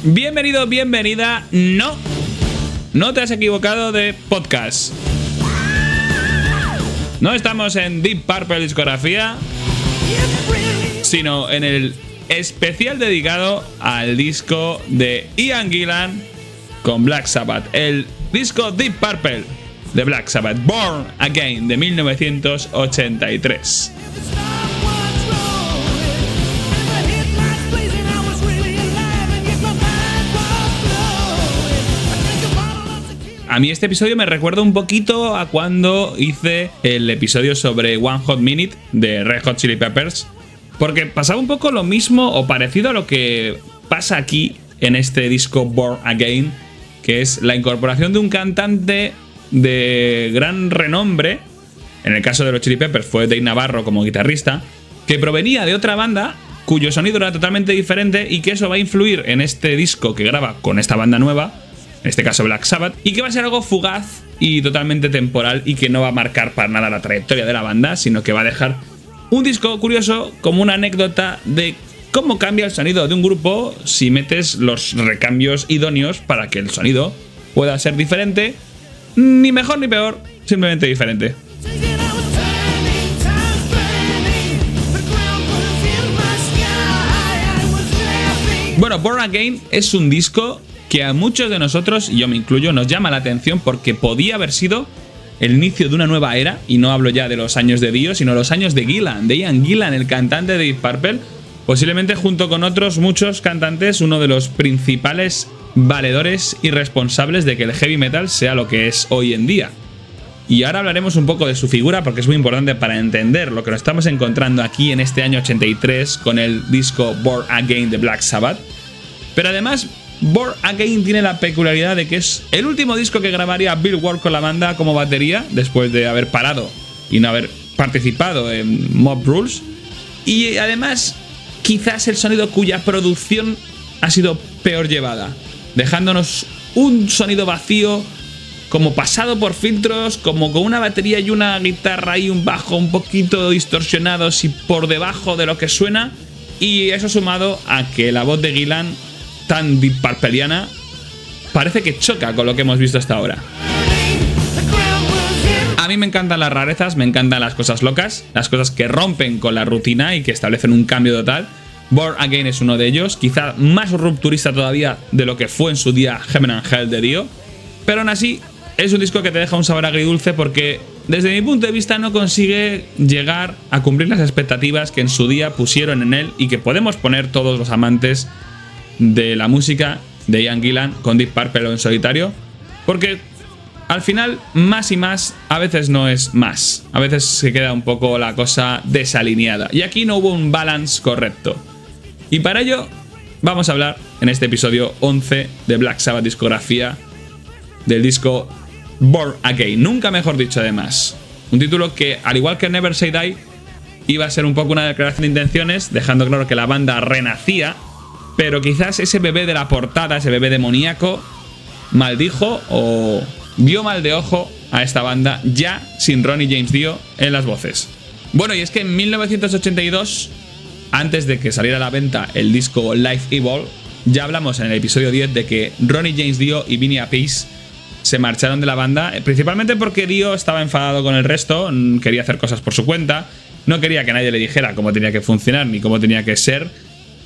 Bienvenido, bienvenida. No te has equivocado de podcast. No estamos en Deep Purple discografía, sino en el especial dedicado al disco de Ian Gillan con Black Sabbath, el disco Deep Purple de Black Sabbath, Born Again, de 1983. A mí este episodio me recuerda un poquito a cuando hice el episodio sobre One Hot Minute de Red Hot Chili Peppers, porque pasaba un poco lo mismo o parecido a lo que pasa aquí en este disco Born Again, que es la incorporación de un cantante de gran renombre. En el caso de los Chili Peppers fue Dave Navarro como guitarrista, que provenía de otra banda cuyo sonido era totalmente diferente, y que eso va a influir en este disco que graba con esta banda nueva, en este caso Black Sabbath, y que va a ser algo fugaz y totalmente temporal, y que no va a marcar para nada la trayectoria de la banda, sino que va a dejar un disco curioso como una anécdota de cómo cambia el sonido de un grupo si metes los recambios idóneos para que el sonido pueda ser diferente, ni mejor ni peor, simplemente diferente. Bueno, Born Again es un disco que a muchos de nosotros, y yo me incluyo, nos llama la atención porque podía haber sido el inicio de una nueva era, y no hablo ya de los años de Dio, sino los años de Gillan, de Ian Gillan, el cantante de Deep Purple, posiblemente junto con otros muchos cantantes, uno de los principales valedores y responsables de que el heavy metal sea lo que es hoy en día. Y ahora hablaremos un poco de su figura porque es muy importante para entender lo que nos estamos encontrando aquí en este año 83 con el disco Born Again de Black Sabbath. Pero además, Born Again tiene la peculiaridad de que es el último disco que grabaría Bill Ward con la banda como batería, después de haber parado y no haber participado en Mob Rules. Y además, quizás el sonido cuya producción ha sido peor llevada, dejándonos un sonido vacío, como pasado por filtros, como con una batería y una guitarra y un bajo un poquito distorsionados y por debajo de lo que suena. Y eso sumado a que la voz de Gillan, tan deep purpleiana, parece que choca con lo que hemos visto hasta ahora. A mí me encantan las rarezas, me encantan las cosas locas, las cosas que rompen con la rutina y que establecen un cambio total. Born Again es uno de ellos, quizá más rupturista todavía de lo que fue en su día Heaven and Hell de Dio, pero aún así es un disco que te deja un sabor agridulce porque desde mi punto de vista no consigue llegar a cumplir las expectativas que en su día pusieron en él y que podemos poner todos los amantes de la música de Ian Gillan con Deep Purple en solitario, porque al final más y más a veces no es más, a veces se queda un poco la cosa desalineada y aquí no hubo un balance correcto. Y para ello vamos a hablar en este episodio 11 de Black Sabbath discografía del disco Born Again, nunca mejor dicho además, un título que al igual que Never Say Die iba a ser un poco una declaración de intenciones, dejando claro que la banda renacía, pero quizás ese bebé de la portada, ese bebé demoníaco, maldijo o vio mal de ojo a esta banda ya sin Ronnie James Dio en las voces. Bueno, y es que en 1982, antes de que saliera a la venta el disco Live Evil, ya hablamos en el episodio 10 de que Ronnie James Dio y Vinny Appice se marcharon de la banda, principalmente porque Dio estaba enfadado con el resto, quería hacer cosas por su cuenta, no quería que nadie le dijera cómo tenía que funcionar ni cómo tenía que ser.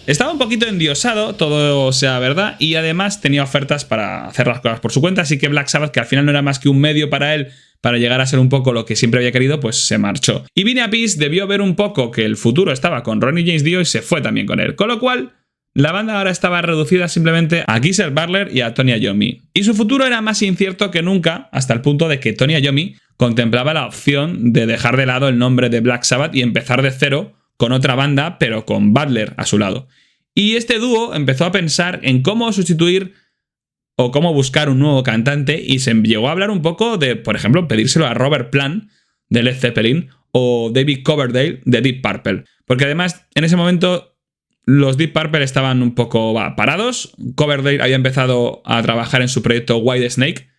Estaba un poquito endiosado, todo sea verdad, y además tenía ofertas para hacer las cosas por su cuenta, así que Black Sabbath, que al final no era más que un medio para él, para llegar a ser un poco lo que siempre había querido, pues se marchó. Y Vinny Appice debió ver un poco que el futuro estaba con Ronnie James Dio y se fue también con él, con lo cual la banda ahora estaba reducida simplemente a Geezer Butler y a Tony Iommi. Y su futuro era más incierto que nunca, hasta el punto de que Tony Iommi contemplaba la opción de dejar de lado el nombre de Black Sabbath y empezar de cero con otra banda, pero con Butler a su lado. Y este dúo empezó a pensar en cómo sustituir o cómo buscar un nuevo cantante, y se llegó a hablar un poco de, por ejemplo, pedírselo a Robert Plant de Led Zeppelin o David Coverdale de Deep Purple. Porque además, en ese momento, los Deep Purple estaban un poco parados. Coverdale había empezado a trabajar en su proyecto White Snake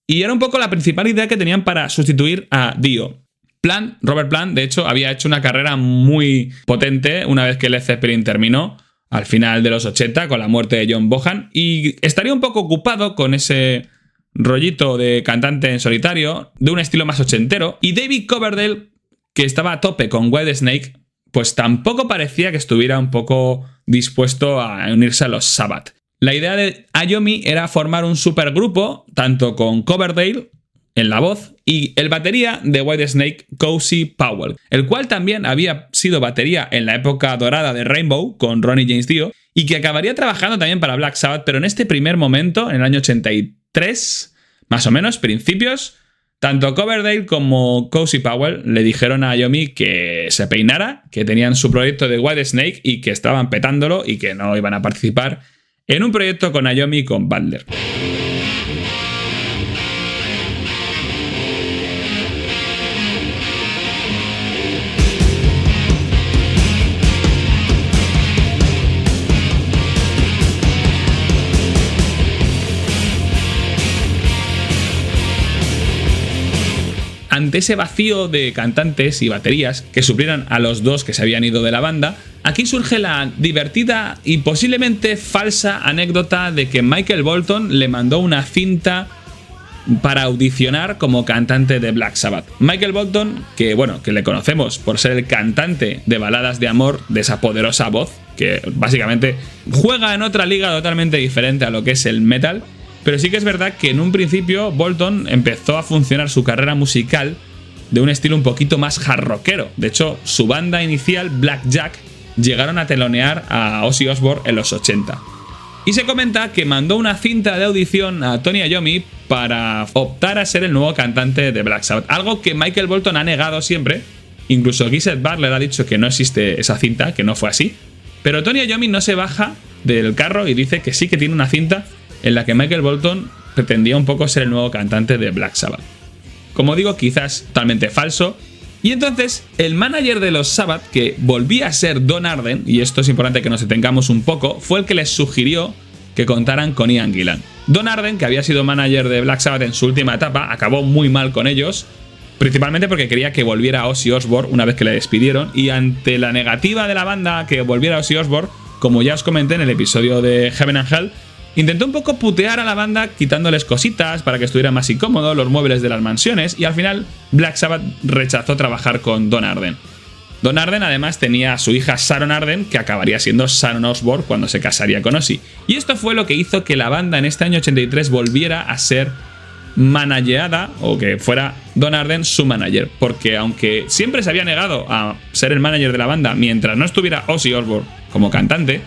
y era un poco la principal idea que tenían para sustituir a Dio. Robert Plant, de hecho, había hecho una carrera muy potente una vez que Led Zeppelin terminó. al final de los 80 con la muerte de John Bonham, y estaría un poco ocupado con ese rollito de cantante en solitario, de un estilo más ochentero, y David Coverdale, que estaba a tope con Whitesnake, pues tampoco parecía que estuviera un poco dispuesto a unirse a los Sabbath. La idea de Iommi era formar un supergrupo, tanto con Coverdale en la voz y el batería de Whitesnake, Cozy Powell, el cual también había sido batería en la época dorada de Rainbow con Ronnie James Dio y que acabaría trabajando también para Black Sabbath, pero en este primer momento, en el año 83, más o menos, principios, tanto Coverdale como Cozy Powell le dijeron a Iommi que se peinara, que tenían su proyecto de Whitesnake y que estaban petándolo y que no iban a participar en un proyecto con Iommi y con Butler. Ante ese vacío de cantantes y baterías que suplieran a los dos que se habían ido de la banda, aquí surge la divertida y posiblemente falsa anécdota de que Michael Bolton le mandó una cinta para audicionar como cantante de Black Sabbath. Michael Bolton, que le conocemos por ser el cantante de baladas de amor de esa poderosa voz, que básicamente juega en otra liga totalmente diferente a lo que es el metal. Pero sí que es verdad que en un principio Bolton empezó a funcionar su carrera musical de un estilo un poquito más hard rockero. De hecho, su banda inicial, Black Jack, llegaron a telonear a Ozzy Osbourne en los 80. Y se comenta que mandó una cinta de audición a Tony Iommi para optar a ser el nuevo cantante de Black Sabbath. Algo que Michael Bolton ha negado siempre. Incluso Geezer Butler ha dicho que no existe esa cinta, que no fue así. Pero Tony Iommi no se baja del carro y dice que sí que tiene una cinta en la que Michael Bolton pretendía un poco ser el nuevo cantante de Black Sabbath. Como digo, quizás totalmente falso. Y entonces, el manager de los Sabbath, que volvía a ser Don Arden, y esto es importante que nos detengamos un poco, fue el que les sugirió que contaran con Ian Gillan. Don Arden, que había sido manager de Black Sabbath en su última etapa, acabó muy mal con ellos, principalmente porque quería que volviera Ozzy Osbourne una vez que le despidieron, y ante la negativa de la banda que volviera Ozzy Osbourne, como ya os comenté en el episodio de Heaven and Hell, intentó un poco putear a la banda quitándoles cositas para que estuviera más incómodo, los muebles de las mansiones, y al final Black Sabbath rechazó trabajar con Don Arden. Don Arden además tenía a su hija Sharon Arden, que acabaría siendo Sharon Osbourne cuando se casaría con Ozzy. Y esto fue lo que hizo que la banda en este año 83 volviera a ser manageada, o que fuera Don Arden su manager, porque aunque siempre se había negado a ser el manager de la banda mientras no estuviera Ozzy Osbourne como cantante,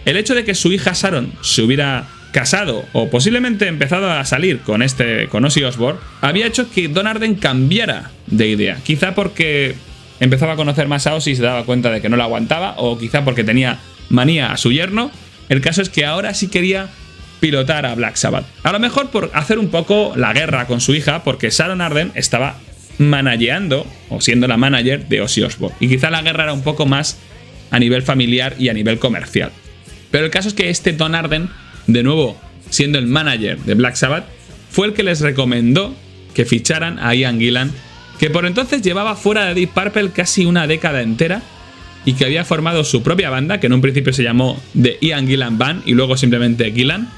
el hecho de que su hija Sharon se hubiera casado o posiblemente empezado a salir con Ozzy Osbourne había hecho que Don Arden cambiara de idea. Quizá porque empezaba a conocer más a Ozzy y se daba cuenta de que no lo aguantaba, o quizá porque tenía manía a su yerno. El caso es que ahora sí quería pilotar a Black Sabbath. A lo mejor por hacer un poco la guerra con su hija, porque Sharon Arden estaba manageando o siendo la manager de Ozzy Osbourne. Y quizá la guerra era un poco más a nivel familiar y a nivel comercial. Pero el caso es que este Don Arden, de nuevo siendo el manager de Black Sabbath, fue el que les recomendó que ficharan a Ian Gillan, que por entonces llevaba fuera de Deep Purple casi una década entera y que había formado su propia banda, que en un principio se llamó The Ian Gillan Band y luego simplemente Gillan,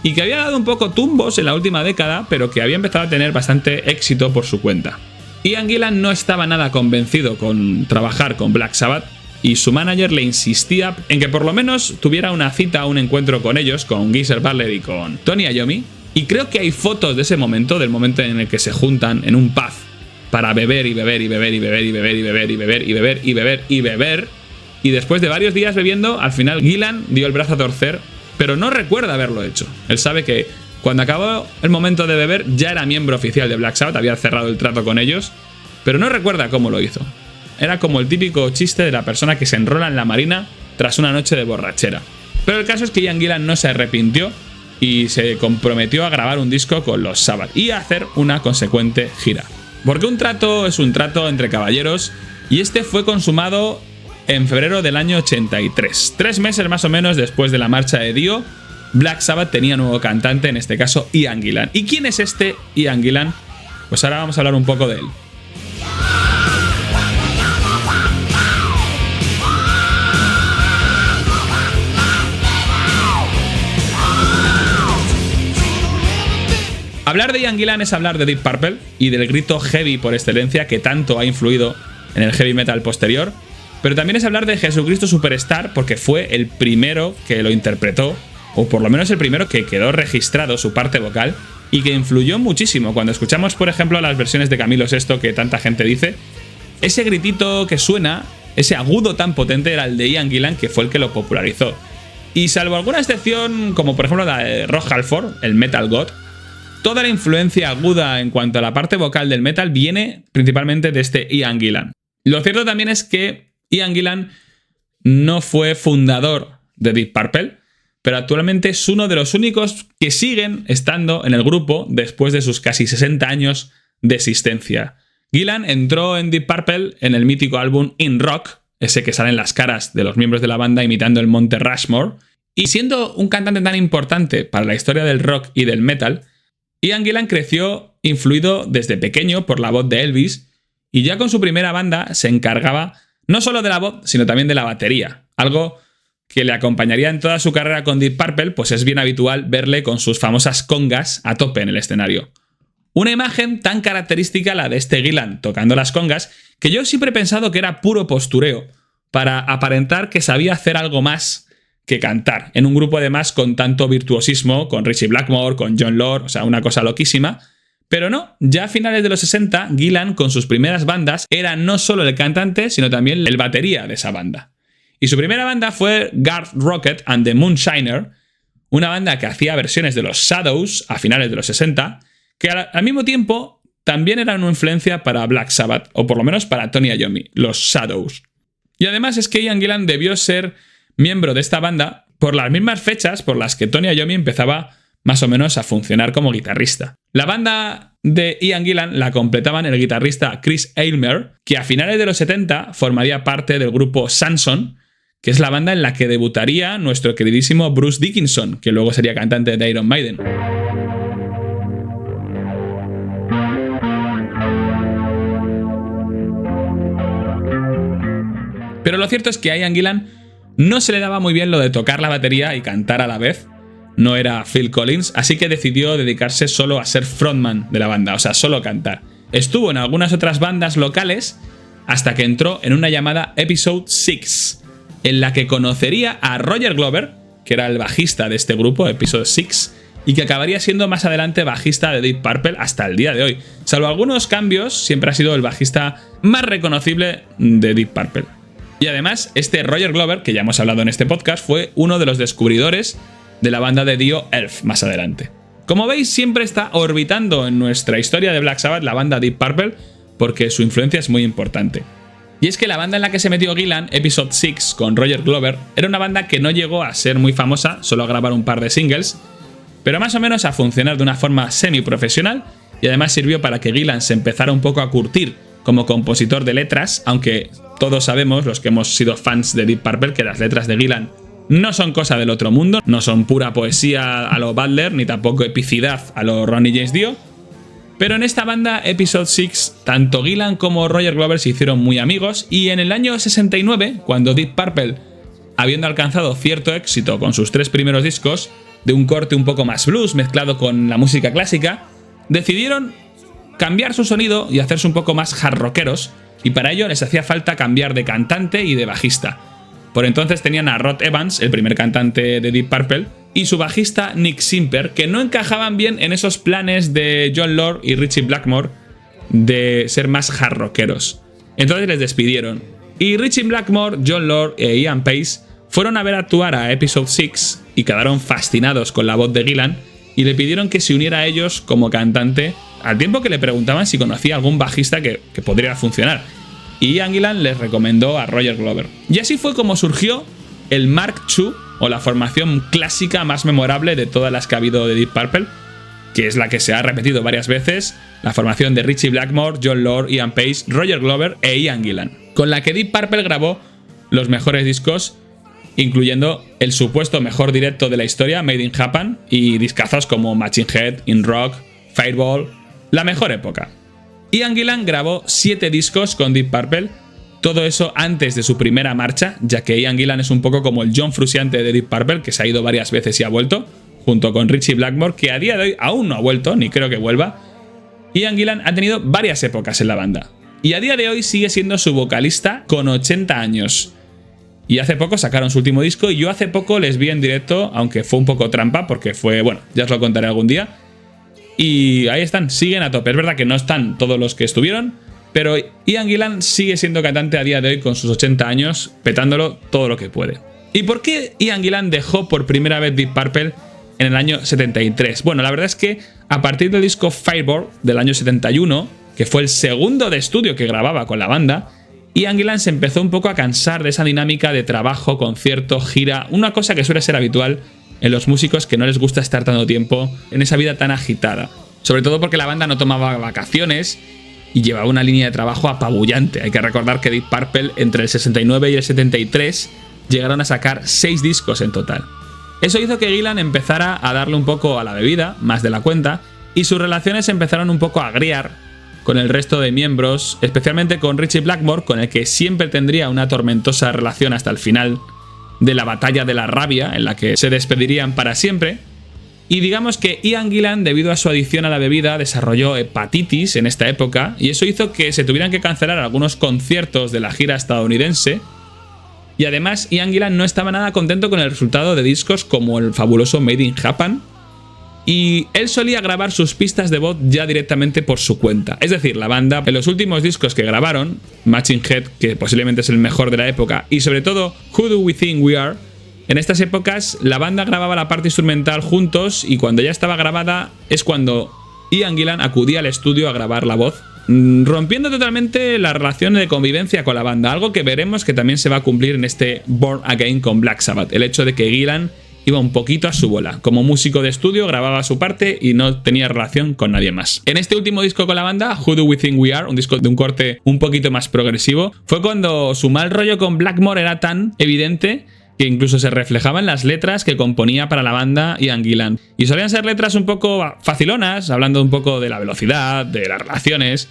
y que había dado un poco tumbos en la última década, pero que había empezado a tener bastante éxito por su cuenta. Ian Gillan no estaba nada convencido con trabajar con Black Sabbath, y su manager le insistía en que por lo menos tuviera una cita, un encuentro con ellos, con Geezer Butler y con Tony Iommi. Y creo que hay fotos de ese momento, del momento en el que se juntan en un pub para beber y beber y beber y beber y beber y beber y beber y beber y beber y beber. Y después de varios días bebiendo, al final Gillan dio el brazo a torcer, pero no recuerda haberlo hecho. Él sabe que cuando acabó el momento de beber ya era miembro oficial de Black Sabbath, había cerrado el trato con ellos, pero no recuerda cómo lo hizo. Era como el típico chiste de la persona que se enrola en la marina tras una noche de borrachera. Pero el caso es que Ian Gillan no se arrepintió y se comprometió a grabar un disco con los Sabbath y a hacer una consecuente gira. Porque un trato es un trato entre caballeros, y este fue consumado en febrero del año 83. 3 meses más o menos después de la marcha de Dio, Black Sabbath tenía nuevo cantante, en este caso Ian Gillan. ¿Y quién es este Ian Gillan? Pues ahora vamos a hablar un poco de él. Hablar de Ian Gillan es hablar de Deep Purple y del grito heavy por excelencia que tanto ha influido en el heavy metal posterior, pero también es hablar de Jesucristo Superstar porque fue el primero que lo interpretó, o por lo menos el primero que quedó registrado su parte vocal y que influyó muchísimo. Cuando escuchamos, por ejemplo, las versiones de Camilo VI que tanta gente dice, ese gritito que suena, ese agudo tan potente era el de Ian Gillan, que fue el que lo popularizó. Y salvo alguna excepción, como por ejemplo la de Rob Halford, el Metal God, toda la influencia aguda en cuanto a la parte vocal del metal viene principalmente de este Ian Gillan. Lo cierto también es que Ian Gillan no fue fundador de Deep Purple, pero actualmente es uno de los únicos que siguen estando en el grupo después de sus casi 60 años de existencia. Gillan entró en Deep Purple en el mítico álbum In Rock, ese que salen las caras de los miembros de la banda imitando el Monte Rushmore, y siendo un cantante tan importante para la historia del rock y del metal, Ian Gillan creció influido desde pequeño por la voz de Elvis y ya con su primera banda se encargaba no solo de la voz, sino también de la batería, algo que le acompañaría en toda su carrera con Deep Purple, pues es bien habitual verle con sus famosas congas a tope en el escenario. Una imagen tan característica la de este Gillan tocando las congas, que yo siempre he pensado que era puro postureo, para aparentar que sabía hacer algo más que cantar, en un grupo además con tanto virtuosismo, con Ritchie Blackmore, con Jon Lord, o sea, una cosa loquísima. Pero no, ya a finales de los 60, Gillan con sus primeras bandas era no solo el cantante, sino también el batería de esa banda. Y su primera banda fue Garth Rocket and the Moonshiner, una banda que hacía versiones de los Shadows a finales de los 60, que al mismo tiempo también eran una influencia para Black Sabbath, o por lo menos para Tony Iommi, los Shadows. Y además es que Ian Gillan debió ser miembro de esta banda por las mismas fechas por las que Tony Iommi empezaba más o menos a funcionar como guitarrista. La banda de Ian Gillan la completaban el guitarrista Chris Aylmer, que a finales de los 70 formaría parte del grupo Samson, que es la banda en la que debutaría nuestro queridísimo Bruce Dickinson, que luego sería cantante de Iron Maiden. Pero lo cierto es que a Ian Gillan no se le daba muy bien lo de tocar la batería y cantar a la vez. No era Phil Collins, así que decidió dedicarse solo a ser frontman de la banda, o sea, solo cantar. Estuvo en algunas otras bandas locales hasta que entró en una llamada Episode 6, en la que conocería a Roger Glover, que era el bajista de este grupo, Episode 6, y que acabaría siendo más adelante bajista de Deep Purple hasta el día de hoy. Salvo algunos cambios, siempre ha sido el bajista más reconocible de Deep Purple. Y además, este Roger Glover, que ya hemos hablado en este podcast, fue uno de los descubridores de la banda de Dio Elf más adelante. Como veis, siempre está orbitando en nuestra historia de Black Sabbath la banda Deep Purple, porque su influencia es muy importante. Y es que la banda en la que se metió Gillan, Episode 6, con Roger Glover, era una banda que no llegó a ser muy famosa, solo a grabar un par de singles, pero más o menos a funcionar de una forma semi-profesional, y además sirvió para que Gillan se empezara un poco a curtir como compositor de letras, aunque todos sabemos, los que hemos sido fans de Deep Purple, que las letras de Gillan no son cosa del otro mundo, no son pura poesía a lo Butler, ni tampoco epicidad a lo Ronnie James Dio. Pero en esta banda, Episode 6, tanto Gillan como Roger Glover se hicieron muy amigos, y en el año 69, cuando Deep Purple, habiendo alcanzado cierto éxito con sus 3 primeros discos, de un corte un poco más blues mezclado con la música clásica, decidieron cambiar su sonido y hacerse un poco más hard rockeros, y para ello les hacía falta cambiar de cantante y de bajista. Por entonces tenían a Rod Evans, el primer cantante de Deep Purple, y su bajista Nick Simper, que no encajaban bien en esos planes de Jon Lord y Ritchie Blackmore de ser más hard rockeros. Entonces les despidieron. Y Ritchie Blackmore, Jon Lord e Ian Pace fueron a ver actuar a Episode 6 y quedaron fascinados con la voz de Gillan y le pidieron que se uniera a ellos como cantante, al tiempo que le preguntaban si conocía algún bajista que podría funcionar. Y Ian Gillan les recomendó a Roger Glover. Y así fue como surgió el Mark II, o la formación clásica más memorable de todas las que ha habido de Deep Purple, que es la que se ha repetido varias veces, la formación de Ritchie Blackmore, Jon Lord, Ian Pace, Roger Glover e Ian Gillan, con la que Deep Purple grabó los mejores discos, incluyendo el supuesto mejor directo de la historia, Made in Japan, y discazos como Machine Head, In Rock, Fireball, la mejor época. Ian Gillan grabó 7 discos con Deep Purple, todo eso antes de su primera marcha, ya que Ian Gillan es un poco como el John Frusciante de Deep Purple, que se ha ido varias veces y ha vuelto, junto con Ritchie Blackmore, que a día de hoy aún no ha vuelto, ni creo que vuelva. Ian Gillan ha tenido varias épocas en la banda, y a día de hoy sigue siendo su vocalista con 80 años. Y hace poco sacaron su último disco y yo hace poco les vi en directo, aunque fue un poco trampa porque fue, bueno, ya os lo contaré algún día. Y ahí están, siguen a tope. Es verdad que no están todos los que estuvieron, pero Ian Gillan sigue siendo cantante a día de hoy con sus 80 años, petándolo todo lo que puede. ¿Y por qué Ian Gillan dejó por primera vez Deep Purple en el año 73? Bueno, la verdad es que a partir del disco Fireball del año 71, que fue el segundo de estudio que grababa con la banda, Ian Gillan se empezó un poco a cansar de esa dinámica de trabajo, concierto, gira, una cosa que suele ser habitual en los músicos que no les gusta estar tanto tiempo en esa vida tan agitada. Sobre todo porque la banda no tomaba vacaciones y llevaba una línea de trabajo apabullante. Hay que recordar que Deep Purple entre el 69 y el 73 llegaron a sacar 6 discos en total. Eso hizo que Gillan empezara a darle un poco a la bebida, más de la cuenta, y sus relaciones empezaron un poco a agriar con el resto de miembros, especialmente con Ritchie Blackmore, con el que siempre tendría una tormentosa relación hasta el final de la batalla de la rabia, en la que se despedirían para siempre. Y digamos que Ian Gillan, debido a su adicción a la bebida, desarrolló hepatitis en esta época, y eso hizo que se tuvieran que cancelar algunos conciertos de la gira estadounidense. Y además Ian Gillan no estaba nada contento con el resultado de discos como el fabuloso Made in Japan, y él solía grabar sus pistas de voz ya directamente por su cuenta. Es decir, la banda en los últimos discos que grabaron, Machine Head, que posiblemente es el mejor de la época, y sobre todo Who Do We Think We Are, en estas épocas la banda grababa la parte instrumental juntos, y cuando ya estaba grabada es cuando Ian Gillan acudía al estudio a grabar la voz, rompiendo totalmente la relación de convivencia con la banda, algo que veremos que también se va a cumplir en este Born Again con Black Sabbath, el hecho de que Gillan iba un poquito a su bola. Como músico de estudio grababa su parte y no tenía relación con nadie más. En este último disco con la banda, Who Do We Think We Are, un disco de un corte un poquito más progresivo, fue cuando su mal rollo con Blackmore era tan evidente que incluso se reflejaba en las letras que componía para la banda Ian Gillan. Y solían ser letras un poco facilonas, hablando un poco de la velocidad, de las relaciones.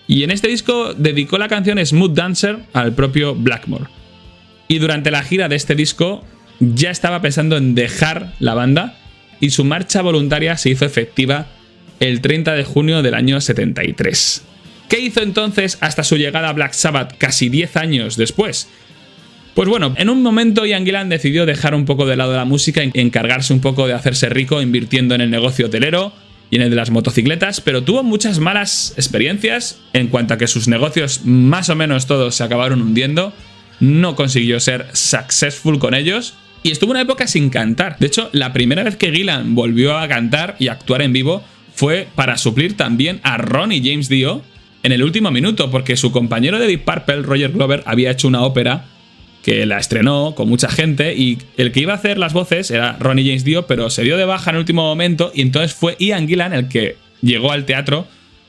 Y en este disco dedicó la canción Smooth Dancer al propio Blackmore. Y durante la gira de este disco ya estaba pensando en dejar la banda, y su marcha voluntaria se hizo efectiva el 30 de junio del año 73. ¿Qué hizo entonces hasta su llegada a Black Sabbath casi 10 años después? Pues bueno, en un momento Ian Gillan decidió dejar un poco de lado la música y encargarse un poco de hacerse rico invirtiendo en el negocio hotelero y en el de las motocicletas, pero tuvo muchas malas experiencias en cuanto a que sus negocios más o menos todos se acabaron hundiendo, no consiguió ser successful con ellos, y estuvo una época sin cantar. De hecho, la primera vez que Gillan volvió a cantar y actuar en vivo fue para suplir también a Ronnie James Dio en el último minuto, porque su compañero de Deep Purple, Roger Glover, había hecho una ópera que la estrenó con mucha gente, y el que iba a hacer las voces era Ronnie James Dio, pero se dio de baja en el último momento, y entonces fue Ian Gillan el que llegó al teatro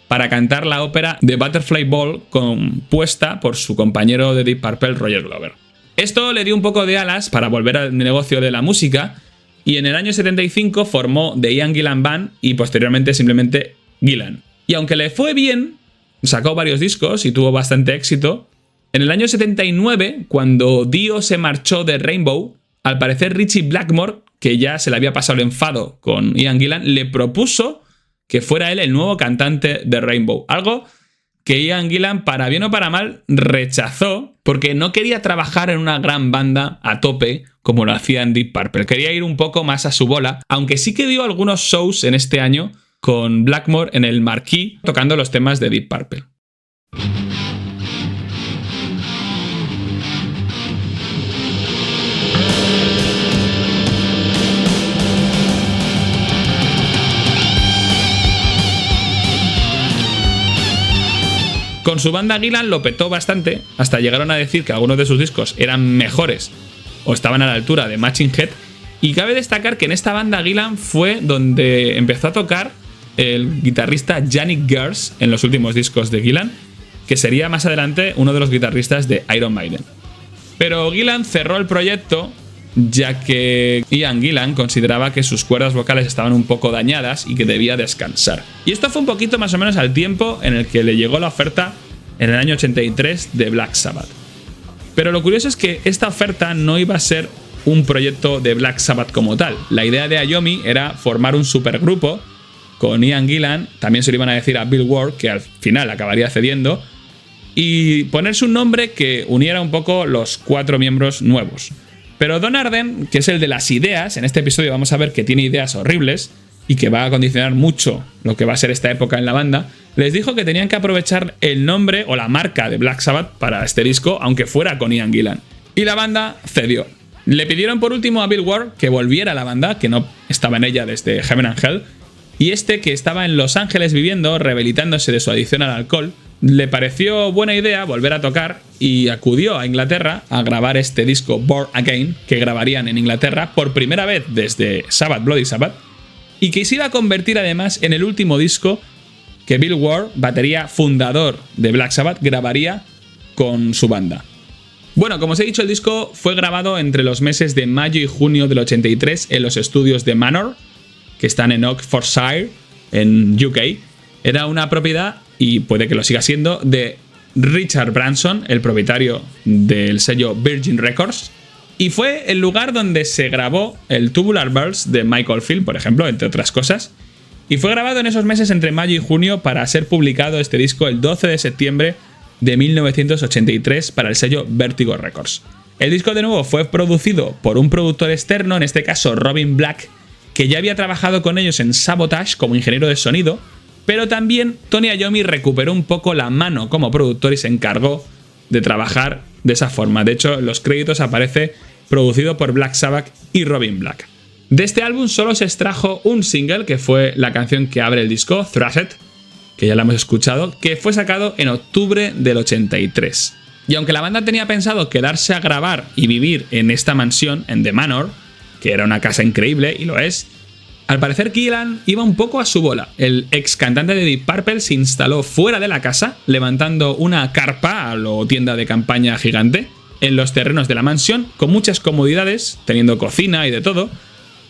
para cantar la ópera de Butterfly Ball, compuesta por su compañero de Deep Purple, Roger Glover. Esto le dio un poco de alas para volver al negocio de la música, y en el año 75 formó The Ian Gillan Band y posteriormente simplemente Gillan. Y aunque le fue bien, sacó varios discos y tuvo bastante éxito, en el año 79, cuando Dio se marchó de Rainbow, al parecer Ritchie Blackmore, que ya se le había pasado el enfado con Ian Gillan, le propuso que fuera él el nuevo cantante de Rainbow. Algo que Ian Gillan, para bien o para mal, rechazó porque no quería trabajar en una gran banda a tope como lo hacía en Deep Purple. Quería ir un poco más a su bola, aunque sí que dio algunos shows en este año con Blackmore en el Marquee tocando los temas de Deep Purple. Con su banda Gillan lo petó bastante, hasta llegaron a decir que algunos de sus discos eran mejores o estaban a la altura de Machine Head, y cabe destacar que en esta banda Gillan fue donde empezó a tocar el guitarrista Yannick Gers en los últimos discos de Gillan, que sería más adelante uno de los guitarristas de Iron Maiden. Pero Gillan cerró el proyecto ya que Ian Gillan consideraba que sus cuerdas vocales estaban un poco dañadas y que debía descansar. Y esto fue un poquito más o menos al tiempo en el que le llegó la oferta en el año 83 de Black Sabbath. Pero lo curioso es que esta oferta no iba a ser un proyecto de Black Sabbath como tal. La idea de Iommi era formar un supergrupo con Ian Gillan, también se lo iban a decir a Bill Ward, que al final acabaría cediendo, y ponerse un nombre que uniera un poco los 4 miembros nuevos. Pero Don Arden, que es el de las ideas, en este episodio vamos a ver que tiene ideas horribles y que va a condicionar mucho lo que va a ser esta época en la banda, les dijo que tenían que aprovechar el nombre o la marca de Black Sabbath para este disco, aunque fuera con Ian Gillan. Y la banda cedió. Le pidieron por último a Bill Ward que volviera a la banda, que no estaba en ella desde Heaven and Hell, y este, que estaba en Los Ángeles viviendo, rehabilitándose de su adicción al alcohol, le pareció buena idea volver a tocar y acudió a Inglaterra a grabar este disco Born Again, que grabarían en Inglaterra por primera vez desde Sabbath Bloody Sabbath, y que se iba a convertir además en el último disco que Bill Ward, batería fundador de Black Sabbath, grabaría con su banda. Bueno, como os he dicho, el disco fue grabado entre los meses de mayo y junio del 83 en los estudios de Manor, que están en Oxfordshire, en UK. Era una propiedad, y puede que lo siga siendo, de Richard Branson, el propietario del sello Virgin Records, y fue el lugar donde se grabó el Tubular Bells de Michael Field, por ejemplo, entre otras cosas, y fue grabado en esos meses entre mayo y junio para ser publicado este disco el 12 de septiembre de 1983 para el sello Vertigo Records. El disco de nuevo fue producido por un productor externo, en este caso Robin Black, que ya había trabajado con ellos en Sabotage como ingeniero de sonido, pero también Tony Iommi recuperó un poco la mano como productor y se encargó de trabajar de esa forma. De hecho, en los créditos aparece producido por Black Sabbath y Robin Black. De este álbum solo se extrajo un single, que fue la canción que abre el disco, Thrashed, que ya la hemos escuchado, que fue sacado en octubre del 83. Y aunque la banda tenía pensado quedarse a grabar y vivir en esta mansión, en The Manor, que era una casa increíble, y lo es, al parecer Gillan iba un poco a su bola. El ex cantante de Deep Purple se instaló fuera de la casa, levantando una carpa, o tienda de campaña gigante, en los terrenos de la mansión, con muchas comodidades, teniendo cocina y de todo,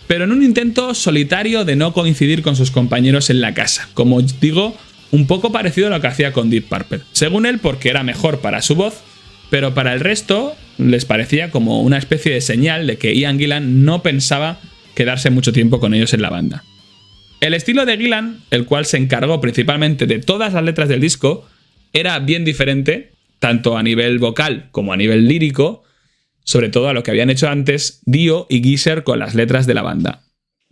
pero en un intento solitario de no coincidir con sus compañeros en la casa. Como digo, un poco parecido a lo que hacía con Deep Purple. Según él, porque era mejor para su voz, pero para el resto les parecía como una especie de señal de que Ian Gillan no pensaba quedarse mucho tiempo con ellos en la banda. El estilo de Gillan, el cual se encargó principalmente de todas las letras del disco, era bien diferente, tanto a nivel vocal como a nivel lírico, sobre todo a lo que habían hecho antes Dio y Geezer con las letras de la banda.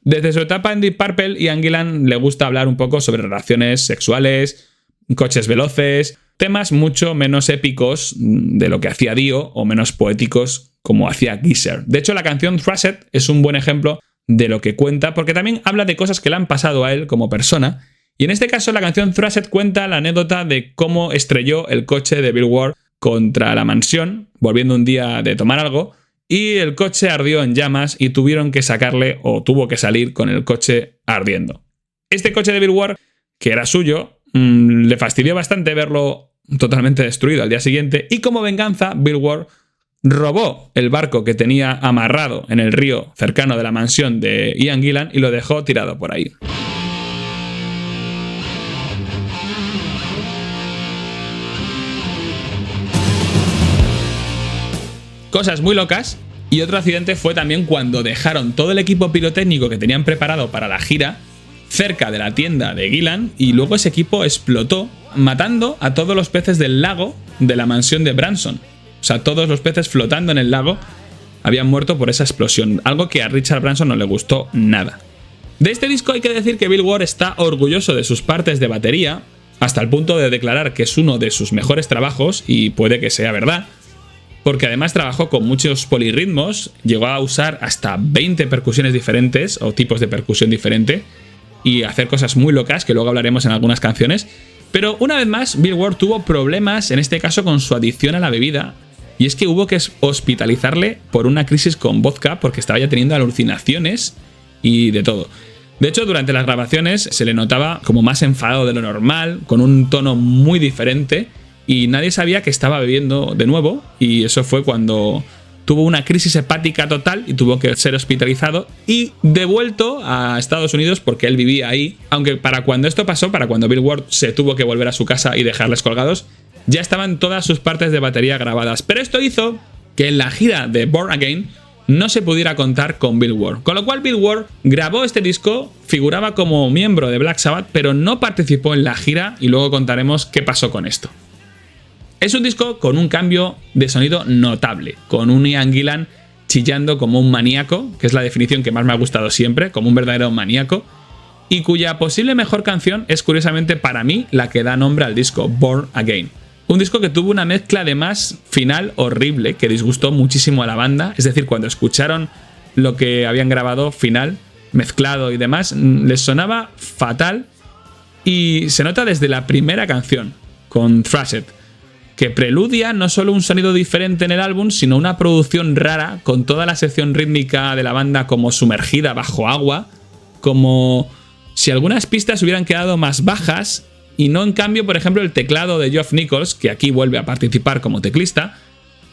Desde su etapa en Deep Purple, Ian Gillan le gusta hablar un poco sobre relaciones sexuales, coches veloces, temas mucho menos épicos de lo que hacía Dio o menos poéticos como hacía Geezer. De hecho, la canción Thrashed es un buen ejemplo de lo que cuenta, porque también habla de cosas que le han pasado a él como persona, y en este caso la canción Thrashed cuenta la anécdota de cómo estrelló el coche de Bill Ward contra la mansión, volviendo un día de tomar algo, y el coche ardió en llamas y tuvieron que sacarle, o tuvo que salir con el coche ardiendo. Este coche de Bill Ward, que era suyo, le fastidió bastante verlo totalmente destruido al día siguiente, y como venganza, Bill Ward robó el barco que tenía amarrado en el río cercano de la mansión de Ian Gillan y lo dejó tirado por ahí. Cosas muy locas. Y otro accidente fue también cuando dejaron todo el equipo pirotécnico que tenían preparado para la gira cerca de la tienda de Gillan, y luego ese equipo explotó, matando a todos los peces del lago de la mansión de Branson. O sea, todos los peces flotando en el lago habían muerto por esa explosión, algo que a Richard Branson no le gustó nada. De este disco hay que decir que Bill Ward está orgulloso de sus partes de batería, hasta el punto de declarar que es uno de sus mejores trabajos, y puede que sea verdad, porque además trabajó con muchos polirritmos, llegó a usar hasta 20 percusiones diferentes o tipos de percusión diferente y hacer cosas muy locas que luego hablaremos en algunas canciones. Pero una vez más, Bill Ward tuvo problemas, en este caso con su adicción a la bebida, y es que hubo que hospitalizarle por una crisis con vodka porque estaba ya teniendo alucinaciones y de todo. De hecho, durante las grabaciones se le notaba como más enfadado de lo normal, con un tono muy diferente, y nadie sabía que estaba bebiendo de nuevo, y eso fue cuando tuvo una crisis hepática total y tuvo que ser hospitalizado y devuelto a Estados Unidos porque él vivía ahí, aunque para cuando esto pasó, para cuando Bill Ward se tuvo que volver a su casa y dejarles colgados, ya estaban todas sus partes de batería grabadas. Pero esto hizo que en la gira de Born Again no se pudiera contar con Bill Ward. Con lo cual Bill Ward grabó este disco, figuraba como miembro de Black Sabbath, pero no participó en la gira y luego contaremos qué pasó con esto. Es un disco con un cambio de sonido notable, con un Ian Gillan chillando como un maníaco, que es la definición que más me ha gustado siempre, como un verdadero maníaco, y cuya posible mejor canción es curiosamente para mí la que da nombre al disco, Born Again. Un disco que tuvo una mezcla además final horrible que disgustó muchísimo a la banda, es decir, cuando escucharon lo que habían grabado final, mezclado y demás, les sonaba fatal y se nota desde la primera canción, con Thrashed, que preludia no solo un sonido diferente en el álbum, sino una producción rara con toda la sección rítmica de la banda como sumergida bajo agua, como si algunas pistas hubieran quedado más bajas y no en cambio, por ejemplo, el teclado de Geoff Nichols, que aquí vuelve a participar como teclista,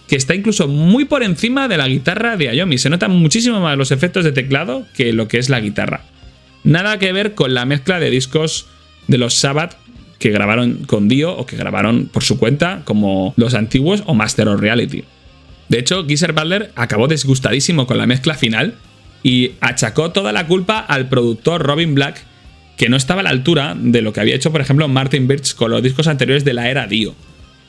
que está incluso muy por encima de la guitarra de Iommi. Se notan muchísimo más los efectos de teclado que lo que es la guitarra. Nada que ver con la mezcla de discos de los Sabbath que grabaron con Dio o que grabaron por su cuenta, como los antiguos o Master of Reality. De hecho, Geezer Butler acabó disgustadísimo con la mezcla final y achacó toda la culpa al productor Robin Black, que no estaba a la altura de lo que había hecho, por ejemplo, Martin Birch con los discos anteriores de la era Dio.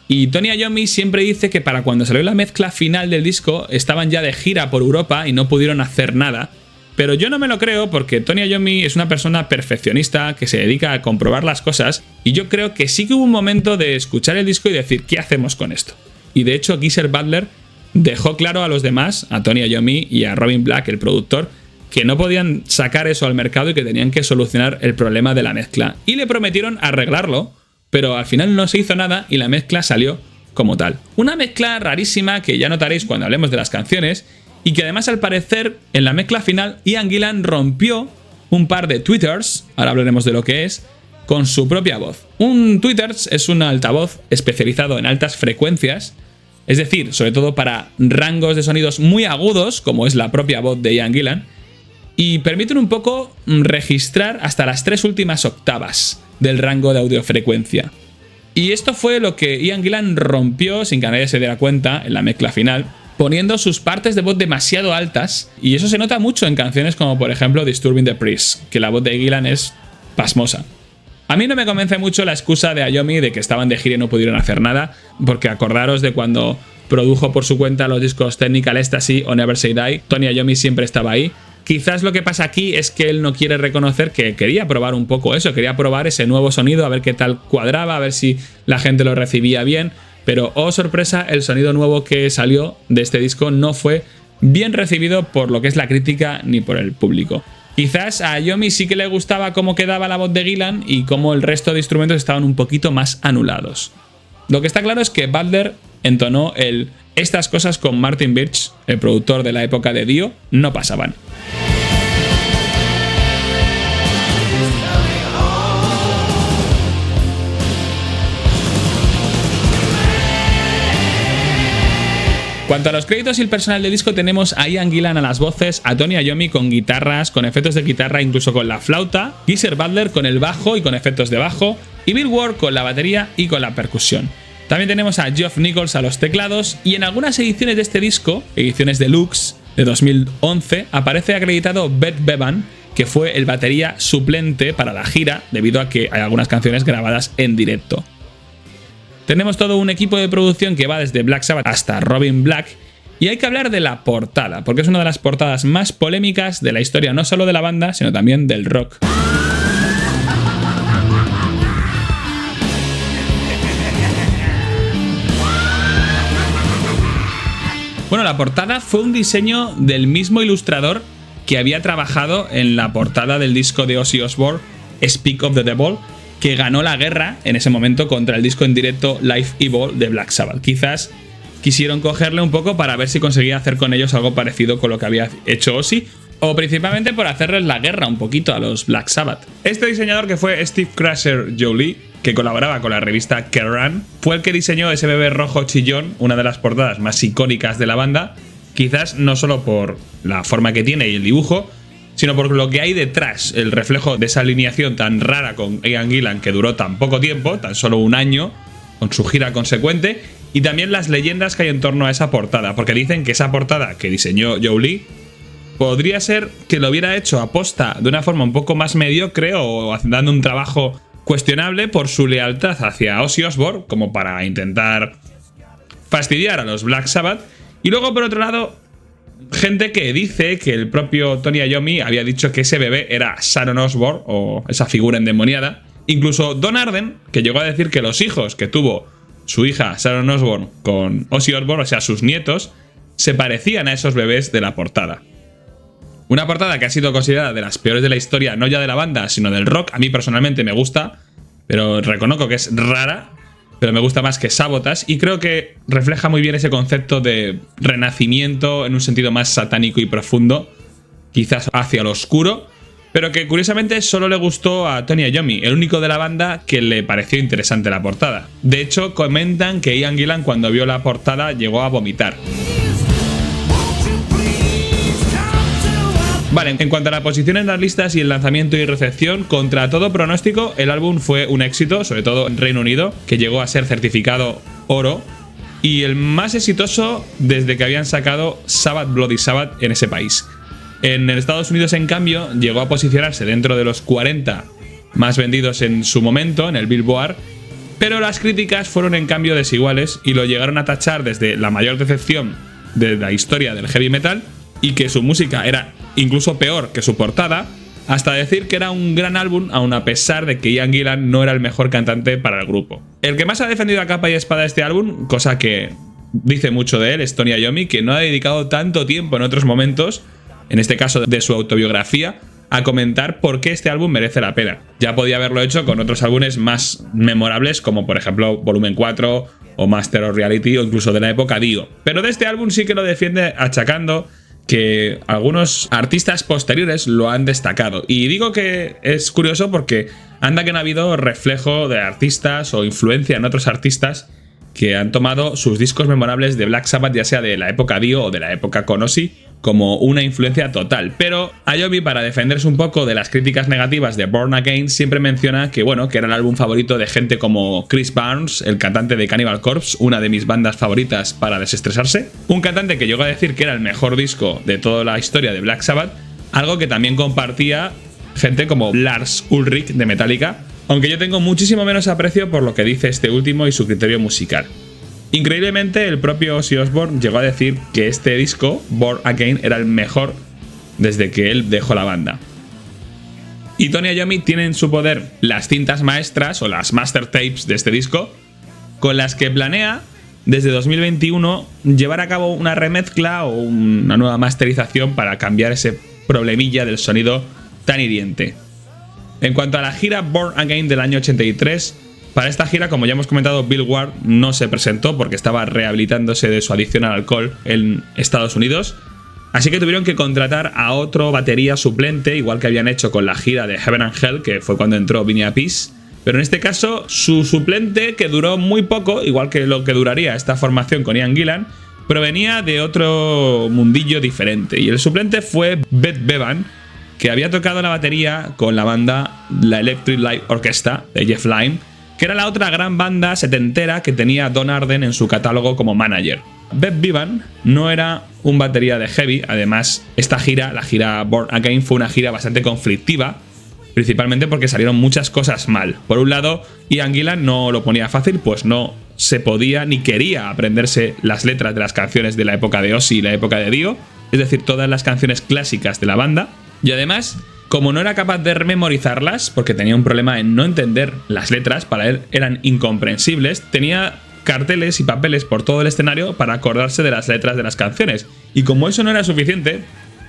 Y Tony Iommi siempre dice que para cuando salió la mezcla final del disco estaban ya de gira por Europa y no pudieron hacer nada. Pero yo no me lo creo porque Tony Iommi es una persona perfeccionista que se dedica a comprobar las cosas y yo creo que sí que hubo un momento de escuchar el disco y decir ¿qué hacemos con esto? Y de hecho Geezer Butler dejó claro a los demás, a Tony Iommi y a Robin Black, el productor, que no podían sacar eso al mercado y que tenían que solucionar el problema de la mezcla. Y le prometieron arreglarlo, pero al final no se hizo nada y la mezcla salió como tal. Una mezcla rarísima que ya notaréis cuando hablemos de las canciones y que además al parecer en la mezcla final Ian Gillan rompió un par de tweeters, ahora hablaremos de lo que es, con su propia voz. Un tweeters es un altavoz especializado en altas frecuencias, es decir, sobre todo para rangos de sonidos muy agudos, como es la propia voz de Ian Gillan, y permiten un poco registrar hasta las 3 últimas octavas del rango de audiofrecuencia. Y esto fue lo que Ian Gillan rompió sin que nadie se diera cuenta en la mezcla final, poniendo sus partes de voz demasiado altas, y eso se nota mucho en canciones como por ejemplo Disturbing the Priest, que la voz de Gillan es pasmosa. A mí no me convence mucho la excusa de Iommi de que estaban de gira y no pudieron hacer nada, porque acordaros de cuando produjo por su cuenta los discos Technical Ecstasy o Never Say Die, Tony Iommi siempre estaba ahí. Quizás lo que pasa aquí es que él no quiere reconocer que quería probar un poco eso, quería probar ese nuevo sonido, a ver qué tal cuadraba, a ver si la gente lo recibía bien, pero oh sorpresa, el sonido nuevo que salió de este disco no fue bien recibido por lo que es la crítica ni por el público. Quizás a Iommi sí que le gustaba cómo quedaba la voz de Gillan y cómo el resto de instrumentos estaban un poquito más anulados. Lo que está claro es que Butler entonó estas cosas con Martin Birch, el productor de la época de Dio, no pasaban. Cuanto a los créditos y el personal del disco, tenemos a Ian Gillan a las voces, a Tony Iommi con guitarras, con efectos de guitarra, incluso con la flauta, Geezer Butler con el bajo y con efectos de bajo, y Bill Ward con la batería y con la percusión. También tenemos a Geoff Nichols a los teclados, y en algunas ediciones de este disco, ediciones deluxe de 2011, aparece acreditado Beth Bevan, que fue el batería suplente para la gira, debido a que hay algunas canciones grabadas en directo. Tenemos todo un equipo de producción que va desde Black Sabbath hasta Robin Black, y hay que hablar de la portada, porque es una de las portadas más polémicas de la historia no solo de la banda, sino también del rock. Bueno, la portada fue un diseño del mismo ilustrador que había trabajado en la portada del disco de Ozzy Osbourne, Speak of the Devil, que ganó la guerra en ese momento contra el disco en directo Live Evil de Black Sabbath. Quizás quisieron cogerle un poco para ver si conseguía hacer con ellos algo parecido con lo que había hecho Ozzy, o principalmente por hacerles la guerra un poquito a los Black Sabbath. Este diseñador, que fue Steve Crusher Jolie, que colaboraba con la revista Kerrang, fue el que diseñó ese bebé rojo chillón, una de las portadas más icónicas de la banda, quizás no solo por la forma que tiene y el dibujo, sino por lo que hay detrás, el reflejo de esa alineación tan rara con Ian Gillan, que duró tan poco tiempo, tan solo un año, con su gira consecuente, y también las leyendas que hay en torno a esa portada, porque dicen que esa portada que diseñó Joe Lee podría ser que lo hubiera hecho aposta de una forma un poco más mediocre o dando un trabajo cuestionable por su lealtad hacia Ozzy Osbourne, como para intentar fastidiar a los Black Sabbath. Y luego, por otro lado, gente que dice que el propio Tony Iommi había dicho que ese bebé era Sharon Osbourne o esa figura endemoniada. Incluso Don Arden, que llegó a decir que los hijos que tuvo su hija Sharon Osbourne con Ozzy Osbourne, o sea, sus nietos, se parecían a esos bebés de la portada. Una portada que ha sido considerada de las peores de la historia, no ya de la banda, sino del rock. A mí personalmente me gusta, pero reconozco que es rara, pero me gusta más que Sabotage, y creo que refleja muy bien ese concepto de renacimiento en un sentido más satánico y profundo, quizás hacia lo oscuro, pero que curiosamente solo le gustó a Tony Iommi, el único de la banda que le pareció interesante la portada. De hecho, comentan que Ian Gillan cuando vio la portada llegó a vomitar. Vale, en cuanto a la posición en las listas y el lanzamiento y recepción, contra todo pronóstico, el álbum fue un éxito, sobre todo en Reino Unido, que llegó a ser certificado oro, y el más exitoso desde que habían sacado Sabbath Bloody Sabbath en ese país. En Estados Unidos, en cambio, llegó a posicionarse dentro de los 40 más vendidos en su momento, en el Billboard, pero las críticas fueron en cambio desiguales y lo llegaron a tachar desde la mayor decepción de la historia del heavy metal y que su música era incluso peor que su portada, hasta decir que era un gran álbum, aun a pesar de que Ian Gillan no era el mejor cantante para el grupo. El que más ha defendido a capa y espada este álbum, cosa que dice mucho de él, es Tony Iommi, que no ha dedicado tanto tiempo en otros momentos, en este caso de su autobiografía, a comentar por qué este álbum merece la pena. Ya podía haberlo hecho con otros álbumes más memorables, como por ejemplo Volumen 4 o Master of Reality, o incluso de la época Dio. Pero de este álbum sí que lo defiende achacando que algunos artistas posteriores lo han destacado. Y digo que es curioso porque anda que no ha habido reflejo de artistas o influencia en otros artistas que han tomado sus discos memorables de Black Sabbath, ya sea de la época Dio o de la época con Ozzy, como una influencia total. Pero Iommi, para defenderse un poco de las críticas negativas de Born Again, siempre menciona que, bueno, que era el álbum favorito de gente como Chris Barnes, el cantante de Cannibal Corpse, una de mis bandas favoritas para desestresarse. Un cantante que llegó a decir que era el mejor disco de toda la historia de Black Sabbath, algo que también compartía gente como Lars Ulrich de Metallica, aunque yo tengo muchísimo menos aprecio por lo que dice este último y su criterio musical. Increíblemente, el propio Ozzy Osbourne llegó a decir que este disco, Born Again, era el mejor desde que él dejó la banda. Y Tony Iommi tiene en su poder las cintas maestras o las master tapes de este disco, con las que planea desde 2021 llevar a cabo una remezcla o una nueva masterización para cambiar ese problemilla del sonido tan hiriente. En cuanto a la gira Born Again del año 83, para esta gira, como ya hemos comentado, Bill Ward no se presentó porque estaba rehabilitándose de su adicción al alcohol en Estados Unidos, así que tuvieron que contratar a otro batería suplente, igual que habían hecho con la gira de Heaven and Hell, que fue cuando entró Vinny Appice. Pero en este caso, su suplente, que duró muy poco, igual que lo que duraría esta formación con Ian Gillan, provenía de otro mundillo diferente, y el suplente fue Beth Bevan, que había tocado la batería con la banda la Electric Light Orchestra de Jeff Lynne, que era la otra gran banda setentera que tenía Don Arden en su catálogo como manager. Beth Bevan no era un batería de heavy, además esta gira, la gira Born Again, fue una gira bastante conflictiva, principalmente porque salieron muchas cosas mal. Por un lado, Ian Gillan no lo ponía fácil, pues no se podía ni quería aprenderse las letras de las canciones de la época de Ozzy y la época de Dio, es decir, todas las canciones clásicas de la banda, y además, como no era capaz de memorizarlas, porque tenía un problema en no entender las letras, para él eran incomprensibles, tenía carteles y papeles por todo el escenario para acordarse de las letras de las canciones. Y como eso no era suficiente,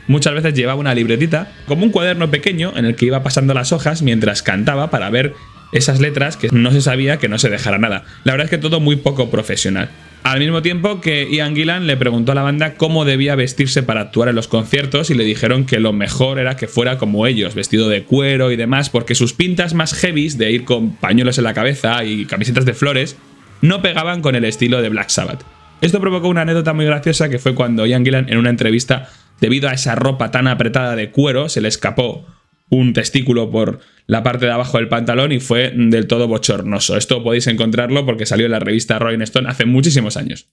muchas veces llevaba una libretita, como un cuaderno pequeño en el que iba pasando las hojas mientras cantaba para ver esas letras que no se sabía, que no se dejara nada. La verdad es que todo muy poco profesional. Al mismo tiempo que Ian Gillan le preguntó a la banda cómo debía vestirse para actuar en los conciertos y le dijeron que lo mejor era que fuera como ellos, vestido de cuero y demás, porque sus pintas más heavies de ir con pañuelos en la cabeza y camisetas de flores no pegaban con el estilo de Black Sabbath. Esto provocó una anécdota muy graciosa, que fue cuando Ian Gillan, en una entrevista, debido a esa ropa tan apretada de cuero, se le escapó un testículo por la parte de abajo del pantalón y fue del todo bochornoso. Esto podéis encontrarlo porque salió en la revista Rolling Stone hace muchísimos años.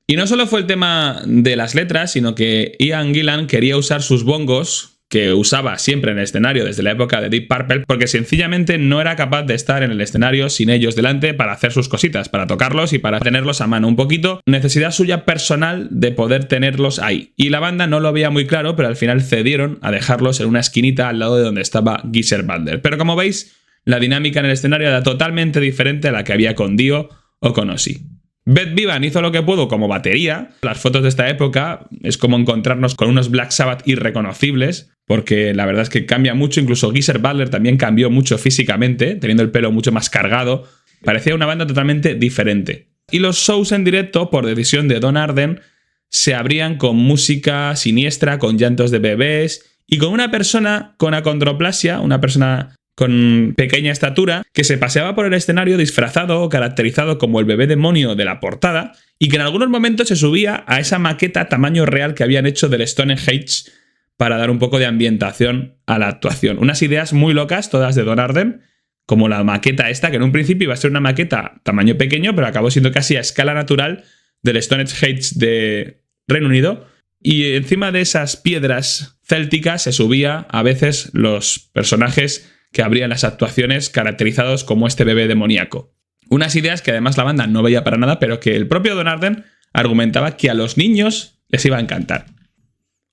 Y no solo fue el tema de las letras, sino que Ian Gillan quería usar sus bongos, que usaba siempre en el escenario desde la época de Deep Purple, porque sencillamente no era capaz de estar en el escenario sin ellos delante para hacer sus cositas, para tocarlos y para tenerlos a mano. Un poquito necesidad suya personal de poder tenerlos ahí. Y la banda no lo veía muy claro, pero al final cedieron a dejarlos en una esquinita al lado de donde estaba Geezer Butler. Pero como veis, la dinámica en el escenario era totalmente diferente a la que había con Dio o con Ozzy. Beth Vivan hizo lo que pudo como batería. Las fotos de esta época es como encontrarnos con unos Black Sabbath irreconocibles, porque la verdad es que cambia mucho. Incluso Geezer Butler también cambió mucho físicamente, teniendo el pelo mucho más cargado. Parecía una banda totalmente diferente. Y los shows en directo, por decisión de Don Arden, se abrían con música siniestra, con llantos de bebés y con una persona con acondroplasia, una persona con pequeña estatura, que se paseaba por el escenario disfrazado o caracterizado como el bebé demonio de la portada y que en algunos momentos se subía a esa maqueta tamaño real que habían hecho del Stonehenge para dar un poco de ambientación a la actuación. Unas ideas muy locas, todas de Don Arden, como la maqueta esta, que en un principio iba a ser una maqueta tamaño pequeño, pero acabó siendo casi a escala natural del Stonehenge de Reino Unido. Y encima de esas piedras célticas se subía a veces los personajes que abrían las actuaciones caracterizados como este bebé demoníaco. Unas ideas que además la banda no veía para nada, pero que el propio Don Arden argumentaba que a los niños les iba a encantar.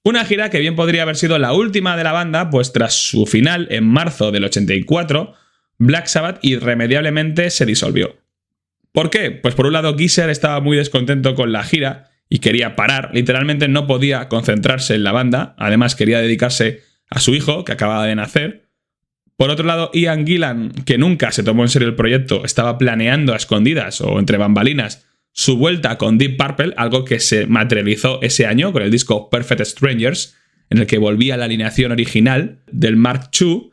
Una gira que bien podría haber sido la última de la banda, pues tras su final en marzo del 84, Black Sabbath irremediablemente se disolvió. ¿Por qué? Pues por un lado Geezer estaba muy descontento con la gira y quería parar, literalmente no podía concentrarse en la banda, además quería dedicarse a su hijo que acababa de nacer. Por otro lado, Ian Gillan, que nunca se tomó en serio el proyecto, estaba planeando a escondidas o entre bambalinas su vuelta con Deep Purple, algo que se materializó ese año con el disco Perfect Strangers, en el que volvía a la alineación original del Mark II.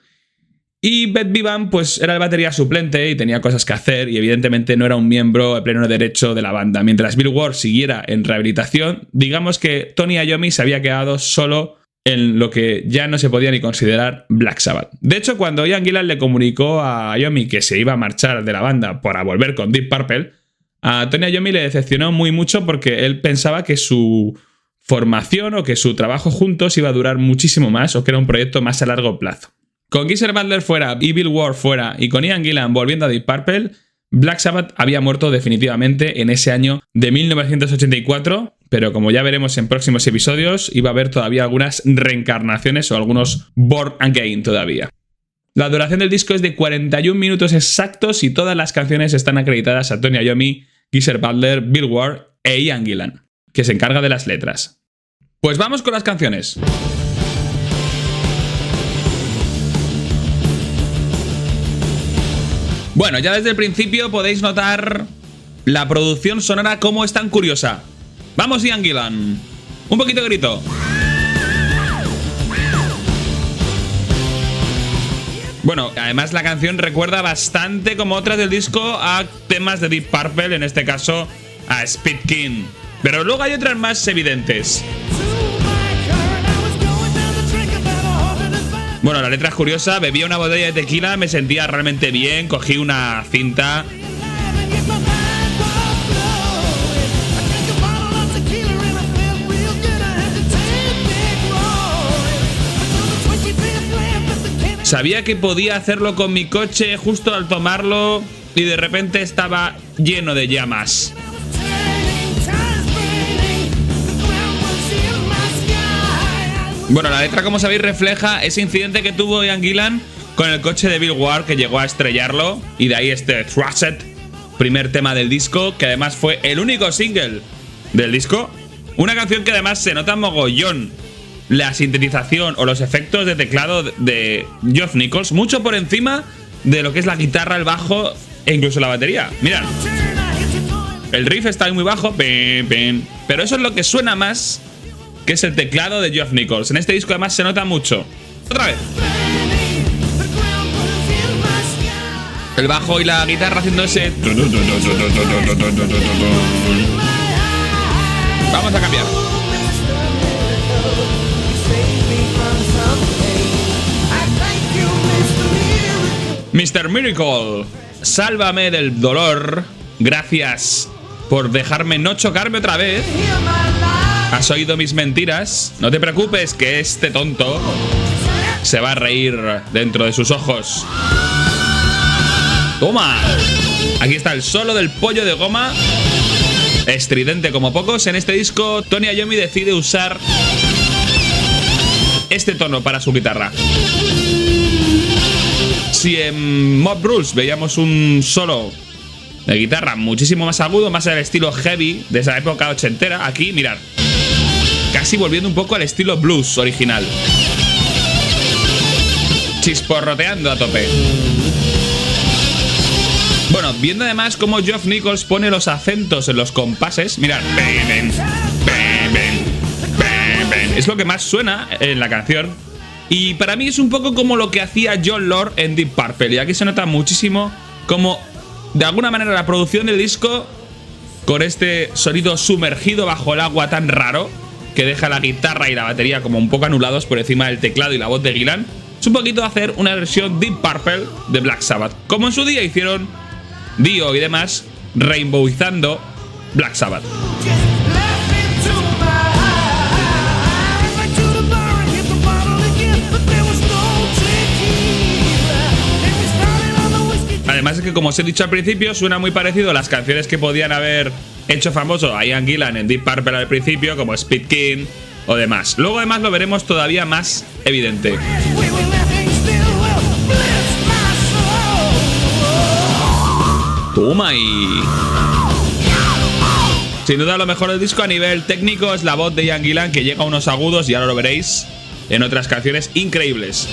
Y Beth Vivan pues era el batería suplente y tenía cosas que hacer y evidentemente no era un miembro de pleno derecho de la banda. Mientras Bill Ward siguiera en rehabilitación, digamos que Tony Iommi se había quedado solo en lo que ya no se podía ni considerar Black Sabbath. De hecho, cuando Ian Gillan le comunicó a Iommi que se iba a marchar de la banda para volver con Deep Purple, a Tony Iommi le decepcionó muy mucho porque él pensaba que su formación o que su trabajo juntos iba a durar muchísimo más o que era un proyecto más a largo plazo. Con Geezer Butler fuera y Bill Ward fuera y con Ian Gillan volviendo a Deep Purple, Black Sabbath había muerto definitivamente en ese año de 1984, pero como ya veremos en próximos episodios, iba a haber todavía algunas reencarnaciones o algunos Born Again todavía. La duración del disco es de 41 minutos exactos y todas las canciones están acreditadas a Tony Iommi, Geezer Butler, Bill Ward e Ian Gillan, que se encarga de las letras. Pues vamos con las canciones. Bueno, ya desde el principio podéis notar la producción sonora cómo es tan curiosa. ¡Vamos, Ian Gillan! Un poquito de grito. Bueno, además la canción recuerda bastante, como otras del disco, a temas de Deep Purple, en este caso a Speed King. Pero luego hay otras más evidentes. Bueno, la letra es curiosa, bebía una botella de tequila, me sentía realmente bien, cogí una cinta. Sabía que podía hacerlo con mi coche justo al tomarlo y de repente estaba lleno de llamas. Bueno, la letra, como sabéis, refleja ese incidente que tuvo Ian Gillan con el coche de Bill Ward, que llegó a estrellarlo, y de ahí este Thrashed, primer tema del disco, que además fue el único single del disco. Una canción que además se nota mogollón la sintetización o los efectos de teclado de Geoff Nichols, mucho por encima de lo que es la guitarra, el bajo e incluso la batería. Mirad, el riff está muy bajo, pero eso es lo que suena más, que es el teclado de Geoff Nichols. En este disco además se nota mucho. Otra vez. El bajo y la guitarra haciendo ese... Vamos a cambiar. Mr. Miracle, sálvame del dolor. Gracias por dejarme no chocarme otra vez. ¿Has oído mis mentiras? No te preocupes, que este tonto se va a reír dentro de sus ojos. ¡Toma! Aquí está el solo del pollo de goma. Estridente como pocos. En este disco, Tony Iommi decide usar este tono para su guitarra. Si en Mob Rules veíamos un solo de guitarra muchísimo más agudo, más al estilo heavy de esa época ochentera, aquí, mirad, casi volviendo un poco al estilo blues original. Chisporroteando a tope. Bueno, viendo además cómo Geoff Nichols pone los acentos en los compases, mirad, es lo que más suena en la canción. Y para mí es un poco como lo que hacía Jon Lord en Deep Purple. Y aquí se nota muchísimo como, de alguna manera, la producción del disco, con este sonido sumergido bajo el agua tan raro, que deja la guitarra y la batería como un poco anulados por encima del teclado y la voz de Gillan, es un poquito hacer una versión Deep Purple de Black Sabbath, como en su día hicieron Dio y demás, rainbowizando Black Sabbath. Además es que, como os he dicho al principio, suena muy parecido a las canciones que podían haber hecho famoso a Ian Gillan en Deep Purple al principio, como Speed King o demás. Luego además lo veremos todavía más evidente. Toma y... Sin duda lo mejor del disco a nivel técnico es la voz de Ian Gillan, que llega a unos agudos, y ahora lo veréis en otras canciones increíbles.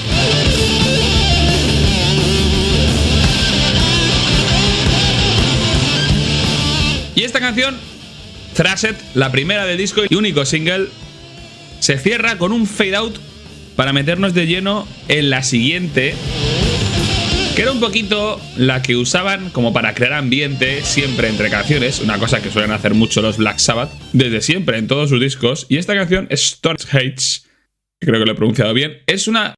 Y esta canción, Thrashed, la primera del disco y único single, se cierra con un fade out para meternos de lleno en la siguiente, que era un poquito la que usaban como para crear ambiente siempre entre canciones, una cosa que suelen hacer mucho los Black Sabbath desde siempre en todos sus discos. Y esta canción, Storage Hates, creo que lo he pronunciado bien, es una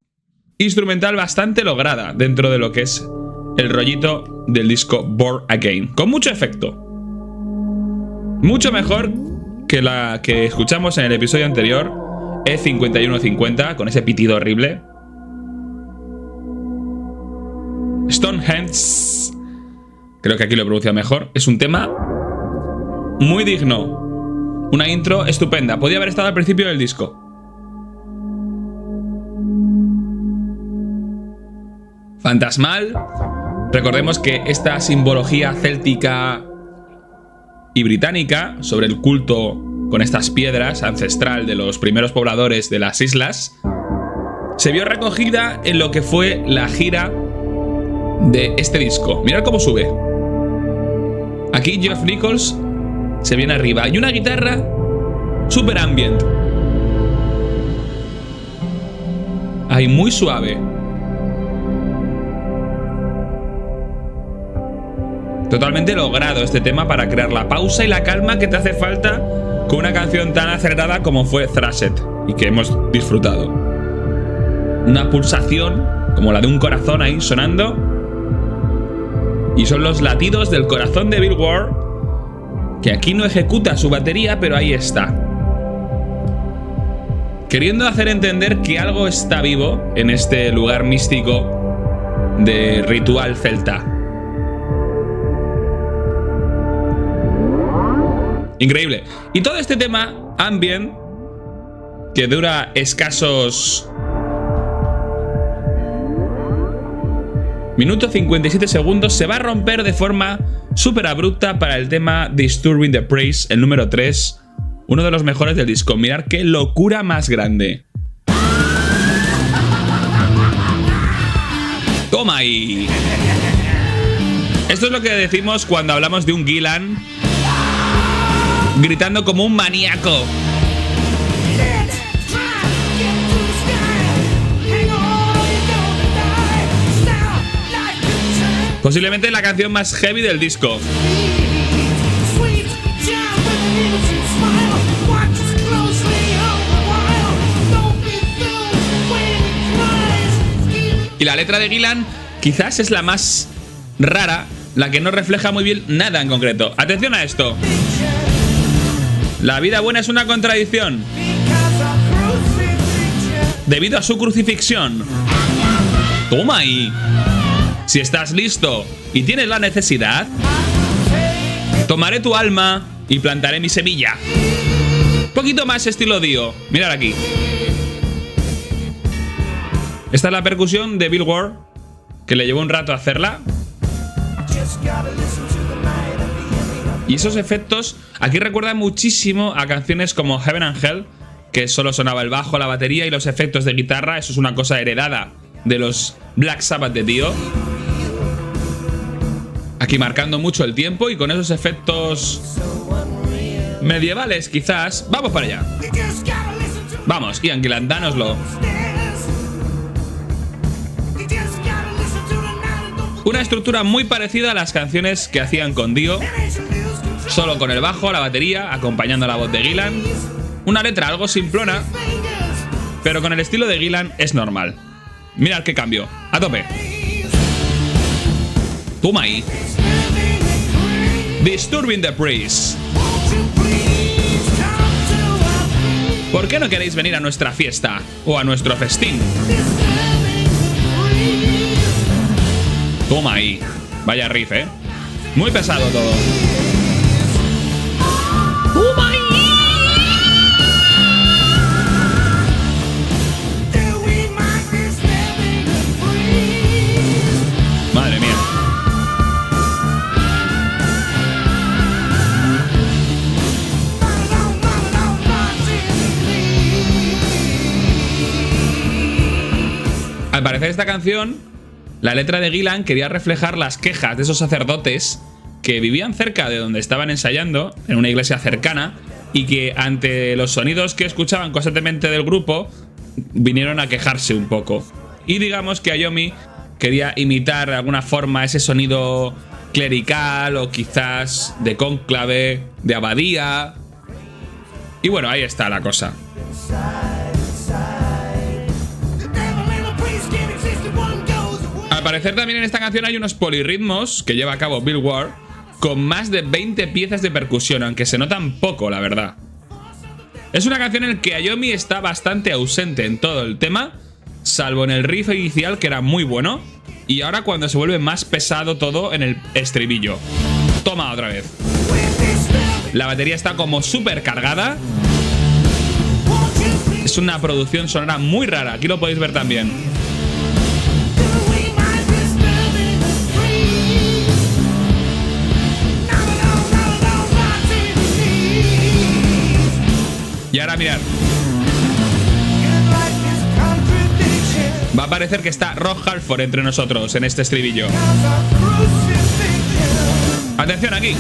instrumental bastante lograda dentro de lo que es el rollito del disco Born Again, con mucho efecto. Mucho mejor que la que escuchamos en el episodio anterior, E5150, con ese pitido horrible. Stonehands, creo que aquí lo he pronunciado mejor. Es un tema muy digno. Una intro estupenda. Podía haber estado al principio del disco. Fantasmal. Recordemos que esta simbología céltica y británica sobre el culto con estas piedras ancestral de los primeros pobladores de las islas se vio recogida en lo que fue la gira de este disco. Mirad cómo sube. Aquí Geoff Nichols se viene arriba y una guitarra super ambient, ahí muy suave. Totalmente logrado este tema para crear la pausa y la calma que te hace falta con una canción tan acelerada como fue Thrashed y que hemos disfrutado. Una pulsación como la de un corazón ahí sonando, y son los latidos del corazón de Bill Ward, que aquí no ejecuta su batería, pero ahí está, queriendo hacer entender que algo está vivo en este lugar místico de ritual celta. Increíble. Y todo este tema ambient, que dura escasos minuto 57 segundos, se va a romper de forma súper abrupta para el tema Disturbing the Praise, el número 3, uno de los mejores del disco. Mirad qué locura más grande. Toma ahí. Esto es lo que decimos cuando hablamos de un Gillan gritando como un maníaco. Posiblemente la canción más heavy del disco. Y la letra de Gillan, quizás es la más rara, la que no refleja muy bien nada en concreto. Atención a esto. La vida buena es una contradicción debido a su crucifixión. Toma ahí. Si estás listo y tienes la necesidad, tomaré tu alma y plantaré mi semilla. Poquito más estilo Dio. Mirad aquí. Esta es la percusión de Bill Ward, que le llevó un rato hacerla. Y esos efectos aquí recuerdan muchísimo a canciones como Heaven and Hell, que solo sonaba el bajo, la batería y los efectos de guitarra. Eso es una cosa heredada de los Black Sabbath de Dio. Aquí marcando mucho el tiempo y con esos efectos medievales quizás. Vamos para allá. Vamos, Ian Gillan, dánoslo. Una estructura muy parecida a las canciones que hacían con Dio, solo con el bajo, la batería, acompañando la voz de Gillan. Una letra algo simplona, pero con el estilo de Gillan es normal. Mirad qué cambio, a tope. Toma ahí. Disturbing the Priest. ¿Por qué no queréis venir a nuestra fiesta o a nuestro festín? Toma ahí. Vaya riff, muy pesado todo. Toma ahí. Madre mía. Al parecer esta canción, la letra de Gillan quería reflejar las quejas de esos sacerdotes que vivían cerca de donde estaban ensayando, en una iglesia cercana, y que ante los sonidos que escuchaban constantemente del grupo, vinieron a quejarse un poco. Y digamos que Iommi quería imitar de alguna forma ese sonido clerical o quizás de cónclave, de abadía. Y bueno, ahí está la cosa. Al parecer también en esta canción hay unos polirritmos que lleva a cabo Bill Ward con más de 20 piezas de percusión, aunque se notan poco, la verdad. Es una canción en la que Iommi está bastante ausente en todo el tema, salvo en el riff inicial, que era muy bueno, y ahora cuando se vuelve más pesado todo en el estribillo. Toma otra vez. La batería está como súper cargada. Es una producción sonora muy rara, aquí lo podéis ver también. Y ahora mirad. Va a parecer que está Rob Halford entre nosotros en este estribillo. Atención aquí.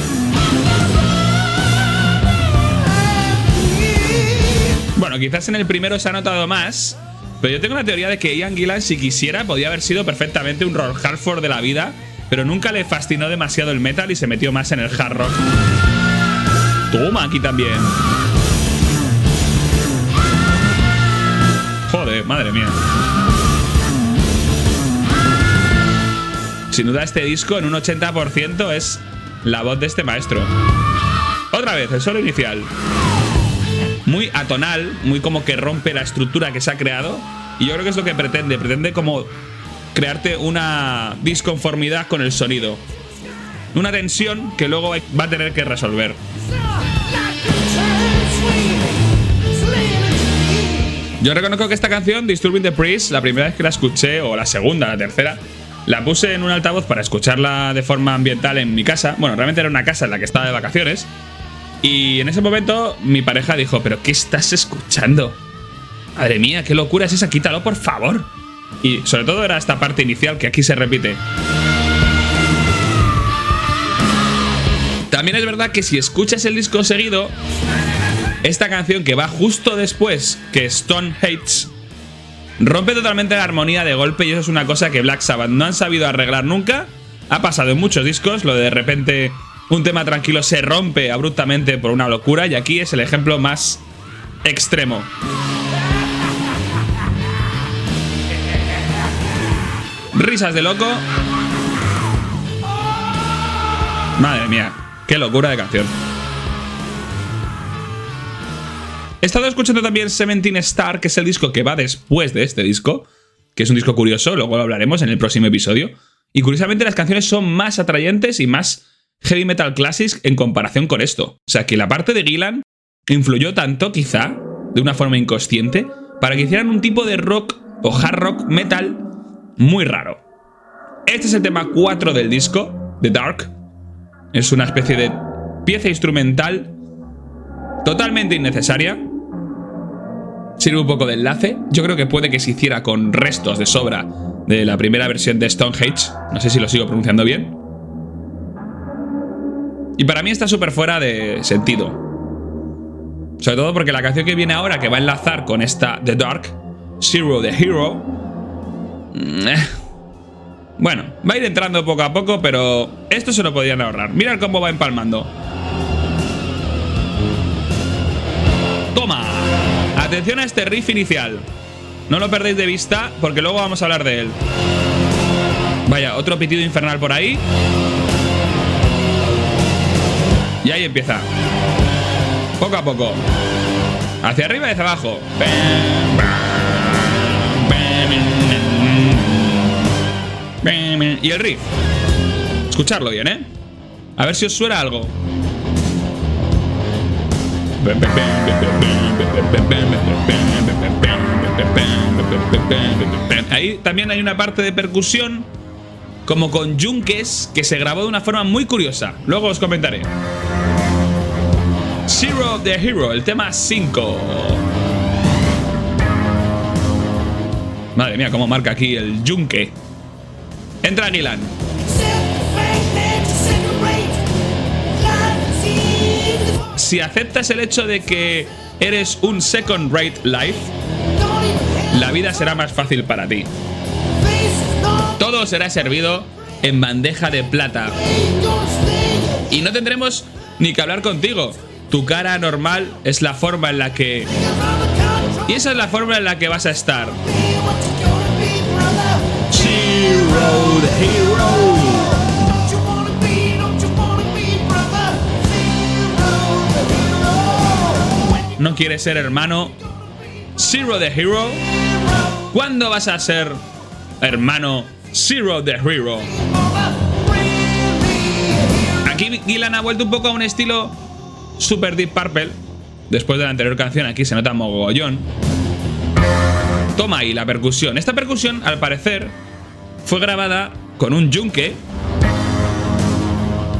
Bueno, quizás en el primero se ha notado más, pero yo tengo la teoría de que Ian Gillan, si quisiera, podía haber sido perfectamente un Rob Halford de la vida, pero nunca le fascinó demasiado el metal y se metió más en el hard rock. Toma aquí también. Joder, madre mía. Sin duda este disco en un 80% es la voz de este maestro. Otra vez, el solo inicial. Muy atonal, muy como que rompe la estructura que se ha creado. Y yo creo que es lo que pretende. Pretende como crearte una disconformidad con el sonido. Una tensión que luego va a tener que resolver. Yo reconozco que esta canción, Disturbing the Priest, la primera vez que la escuché, o la segunda, la tercera, la puse en un altavoz para escucharla de forma ambiental en mi casa. Bueno, realmente era una casa en la que estaba de vacaciones. Y en ese momento mi pareja dijo, ¿pero qué estás escuchando? Madre mía, qué locura es esa, quítalo por favor. Y sobre todo era esta parte inicial que aquí se repite. También es verdad que si escuchas el disco seguido, esta canción que va justo después que Stone Hates rompe totalmente la armonía de golpe, y eso es una cosa que Black Sabbath no han sabido arreglar nunca. Ha pasado en muchos discos, lo de repente un tema tranquilo se rompe abruptamente por una locura, y aquí es el ejemplo más extremo. Risas de loco. Madre mía, qué locura de canción. He estado escuchando también 17 Star, que es el disco que va después de este disco, que es un disco curioso, luego lo hablaremos en el próximo episodio. Y curiosamente las canciones son más atrayentes y más heavy metal classics en comparación con esto. O sea que la parte de Gillan influyó tanto, quizá, de una forma inconsciente, para que hicieran un tipo de rock o hard rock metal muy raro. Este es el tema 4 del disco, The Dark. Es una especie de pieza instrumental totalmente innecesaria. Sirve un poco de enlace. Yo creo que puede que se hiciera con restos de sobra de la primera versión de Stonehenge. No sé si lo sigo pronunciando bien. Y para mí está súper fuera de sentido. Sobre todo porque la canción que viene ahora, que va a enlazar con esta The Dark, Zero the Hero, bueno, va a ir entrando poco a poco, pero esto se lo podrían ahorrar. Mira cómo va empalmando. ¡Toma! Atención a este riff inicial. No lo perdéis de vista porque luego vamos a hablar de él. Vaya, otro pitido infernal por ahí. Y ahí empieza. Poco a poco. Hacia arriba y hacia abajo. Y el riff. Escucharlo bien, ¿eh? A ver si os suena algo. Ahí también hay una parte de percusión como con yunques que se grabó de una forma muy curiosa. Luego os comentaré. Zero the Hero, el tema 5. Madre mía, cómo marca aquí el yunque. Entra Gillan. Si aceptas el hecho de que eres un second rate life, la vida será más fácil para ti. Todo será servido en bandeja de plata. Y no tendremos ni que hablar contigo. Tu cara normal es la forma en la que... Y esa es la forma en la que vas a estar. Zero the Hero. ¿No quieres ser hermano? Zero the Hero. ¿Cuándo vas a ser hermano Zero the Hero? Aquí Gillan ha vuelto un poco a un estilo Super Deep Purple. Después de la anterior canción, aquí se nota mogollón. Toma ahí la percusión. Esta percusión, al parecer, fue grabada con un yunque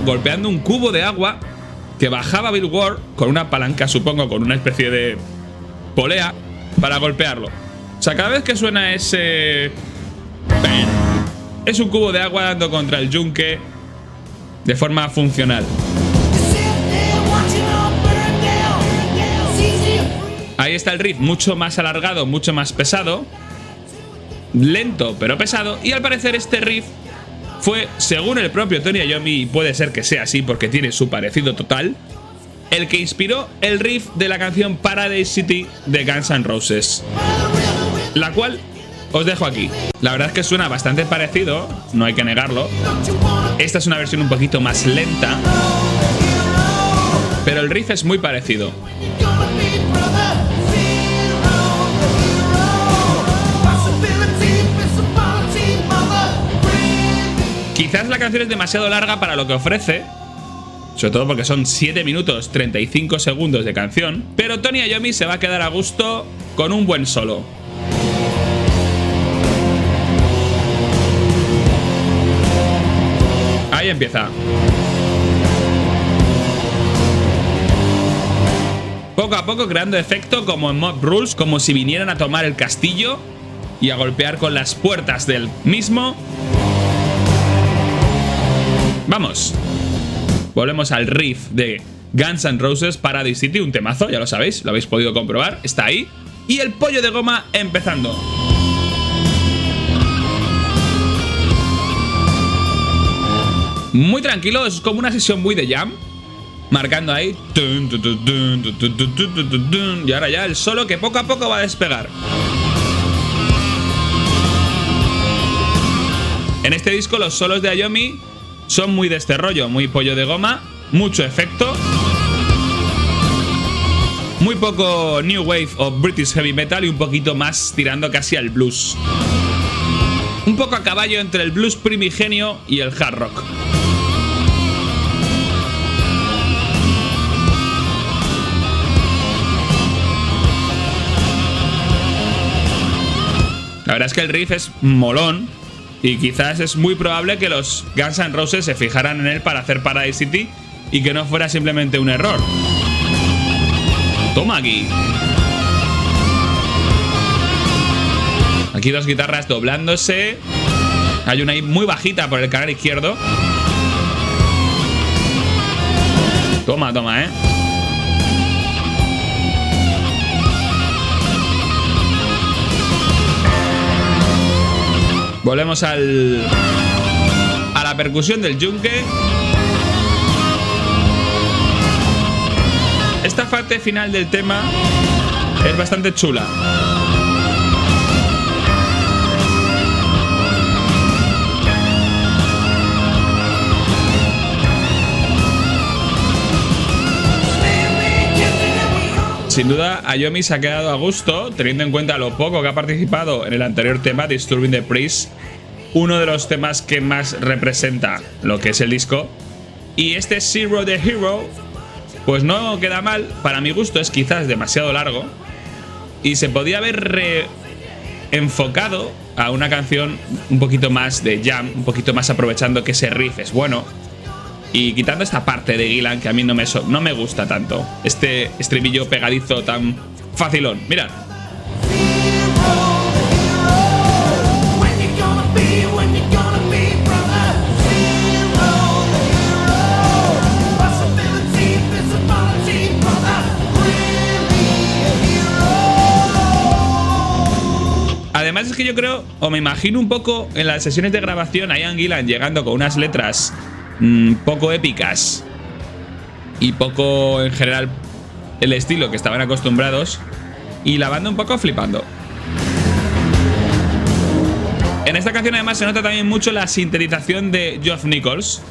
golpeando un cubo de agua que bajaba Bill Ward con una palanca, supongo, con una especie de polea para golpearlo. O sea, cada vez que suena ese... es un cubo de agua dando contra el yunque de forma funcional. Ahí está el riff, mucho más alargado, mucho más pesado. Lento, pero pesado. Y al parecer este riff fue, según el propio Tony Iommi, y puede ser que sea así porque tiene su parecido total, el que inspiró el riff de la canción Paradise City de Guns N' Roses, la cual os dejo aquí. La verdad es que suena bastante parecido, no hay que negarlo. Esta es una versión un poquito más lenta, pero el riff es muy parecido. Quizás la canción es demasiado larga para lo que ofrece, sobre todo porque son 7 minutos 35 segundos de canción, pero Tony Iommi se va a quedar a gusto con un buen solo. Ahí empieza. Poco a poco creando efecto como en Mob Rules, como si vinieran a tomar el castillo y a golpear con las puertas del mismo. Vamos. Volvemos al riff de Guns N' Roses, Paradise City, un temazo, ya lo sabéis, lo habéis podido comprobar, está ahí. Y el pollo de goma empezando. Muy tranquilo, es como una sesión muy de jam, marcando ahí. Y ahora ya el solo que poco a poco va a despegar. En este disco los solos de Ayomi son muy de este rollo, muy pollo de goma, mucho efecto, muy poco New Wave o British Heavy Metal y un poquito más tirando casi al blues. Un poco a caballo entre el blues primigenio y el hard rock. La verdad es que el riff es molón y quizás es muy probable que los Guns N' Roses se fijaran en él para hacer Paradise City y que no fuera simplemente un error. Toma aquí. Aquí dos guitarras doblándose. Hay una ahí muy bajita por el canal izquierdo. Toma, toma, Volvemos a la percusión del yunque. Esta parte final del tema es bastante chula. Sin duda, Ayomi se ha quedado a gusto, teniendo en cuenta lo poco que ha participado en el anterior tema, Disturbing the Peace, uno de los temas que más representa lo que es el disco. Y este Zero the Hero, pues no queda mal, para mi gusto es quizás demasiado largo, y se podía haber reenfocado a una canción un poquito más de jam, un poquito más aprovechando que ese riff es bueno. Y quitando esta parte de Gillan que a mí no me gusta tanto. Este estribillo pegadizo tan facilón. Mirad. Además es que yo creo, o me imagino un poco en las sesiones de grabación a Ian Gillan llegando con unas letras poco épicas y poco en general el estilo que estaban acostumbrados, y la banda un poco flipando. En esta canción además se nota también mucho la sintetización de Geoff Nichols,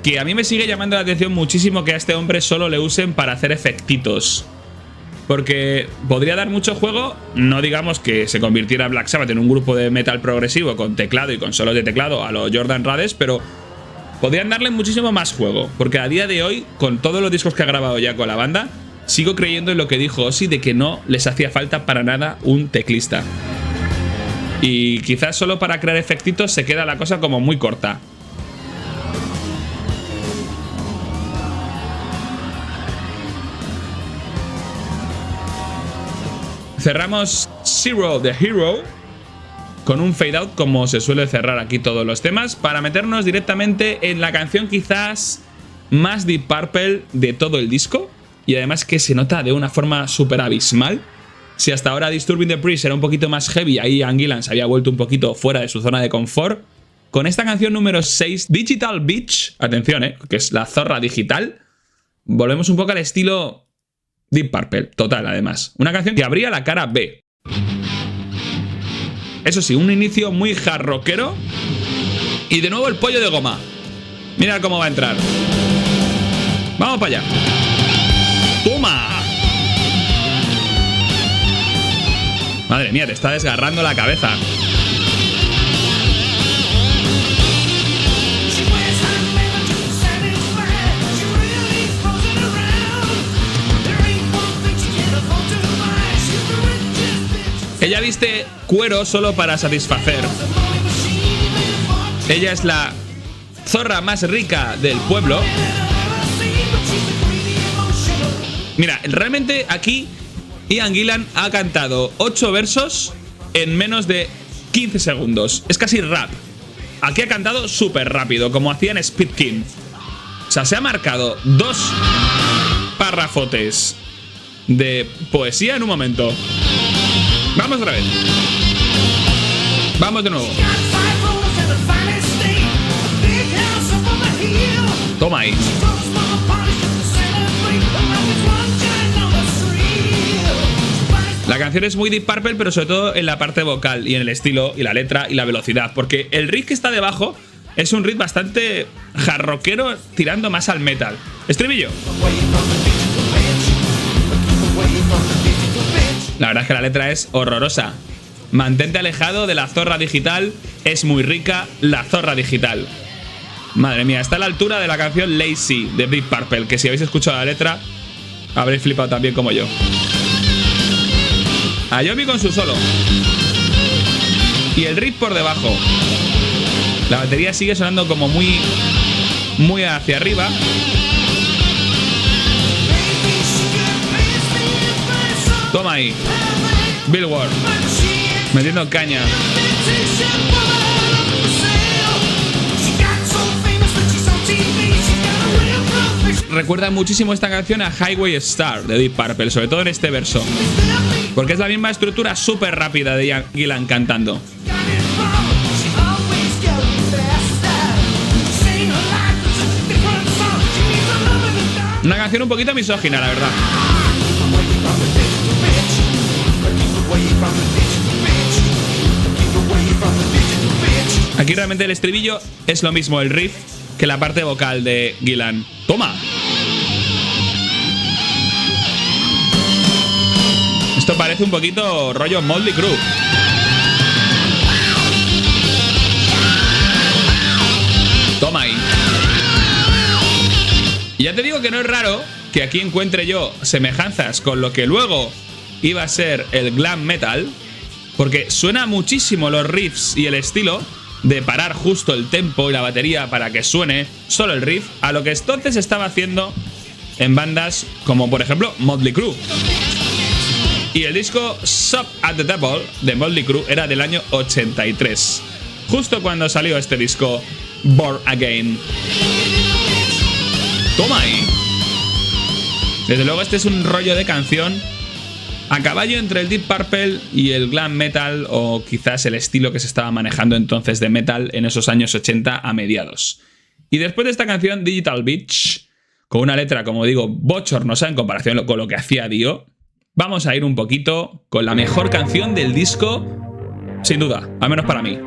que a mí me sigue llamando la atención muchísimo que a este hombre solo le usen para hacer efectitos, porque podría dar mucho juego. No digamos que se convirtiera Black Sabbath en un grupo de metal progresivo con teclado y con solos de teclado a los Jordan Rades, pero podrían darle muchísimo más juego, porque a día de hoy, con todos los discos que ha grabado ya con la banda, sigo creyendo en lo que dijo Ozzy de que no les hacía falta para nada un teclista. Y quizás solo para crear efectitos se queda la cosa como muy corta. Cerramos Zero the Hero con un fade out, como se suele cerrar aquí todos los temas, para meternos directamente en la canción quizás más Deep Purple de todo el disco, y además que se nota de una forma súper abismal. Si hasta ahora Disturbing the Peace era un poquito más heavy, ahí Ian Gillan se había vuelto un poquito fuera de su zona de confort, con esta canción número 6, Digital Beach, atención, que es la zorra digital, volvemos un poco al estilo Deep Purple, total además. Una canción que abría la cara B. Eso sí, un inicio muy hard rockero. Y de nuevo el pollo de goma. Mirad cómo va a entrar. Vamos para allá. ¡Toma! Madre mía, te está desgarrando la cabeza. Ella viste cuero solo para satisfacer. Ella es la zorra más rica del pueblo. Mira, realmente aquí Ian Gillan ha cantado 8 versos en menos de 15 segundos. Es casi rap. Aquí ha cantado súper rápido, como hacía en Speed King. O sea, se ha marcado 2 párrafotes de poesía en un momento. Vamos otra vez. Vamos de nuevo. Toma ahí. La La canción es muy Deep Purple, pero sobre todo en la parte vocal y en el estilo y la letra y la velocidad, porque el riff que está debajo es un riff bastante jarroquero tirando más al metal. Estribillo. La verdad es que la letra es horrorosa. Mantente alejado de la zorra digital, es muy rica la zorra digital. Madre mía, está a la altura de la canción Lazy de Deep Purple, que si habéis escuchado la letra habréis flipado también como yo. Ayomi con su solo. Y el riff por debajo. La batería sigue sonando como muy hacia arriba. Toma ahí. Bill Ward. Metiendo caña. Recuerda muchísimo esta canción a Highway Star de Deep Purple, sobre todo en este verso, porque es la misma estructura súper rápida de Ian Gillan cantando. Una canción un poquito misógina, la verdad. Aquí realmente el estribillo es lo mismo el riff que la parte vocal de Gillan. ¡Toma! Esto parece un poquito rollo Motley Crue. Toma ahí. Y ya te digo que no es raro que aquí encuentre yo semejanzas con lo que luego iba a ser el glam metal, porque suena muchísimo los riffs y el estilo de parar justo el tempo y la batería para que suene solo el riff a lo que entonces estaba haciendo en bandas como por ejemplo Motley Crue. Y el disco Shop at the Devil de Motley Crue era del año 83, justo cuando salió este disco Born Again. Toma ahí. Desde luego este es un rollo de canción a caballo entre el Deep Purple y el glam metal, o quizás el estilo que se estaba manejando entonces de metal en esos años 80 a mediados. Y después de esta canción Digital Beach, con una letra, como digo, bochornosa en comparación con lo que hacía Dio, vamos a ir un poquito con la mejor canción del disco, sin duda, al menos para mí.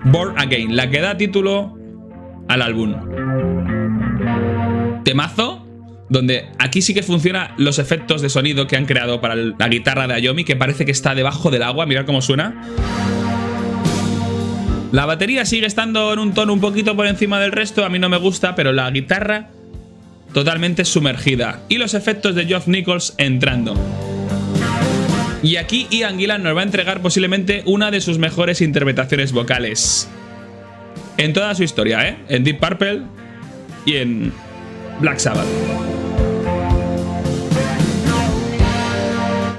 Born Again, la que da título al álbum. Temazo, donde aquí sí que funcionan los efectos de sonido que han creado para la guitarra de Ayomi, que parece que está debajo del agua. Mirad cómo suena. La batería sigue estando en un tono un poquito por encima del resto, a mí no me gusta, pero la guitarra totalmente sumergida. Y los efectos de Geoff Nichols entrando. Y aquí Ian Gillan nos va a entregar posiblemente una de sus mejores interpretaciones vocales en toda su historia, ¿eh? En Deep Purple y en Black Sabbath.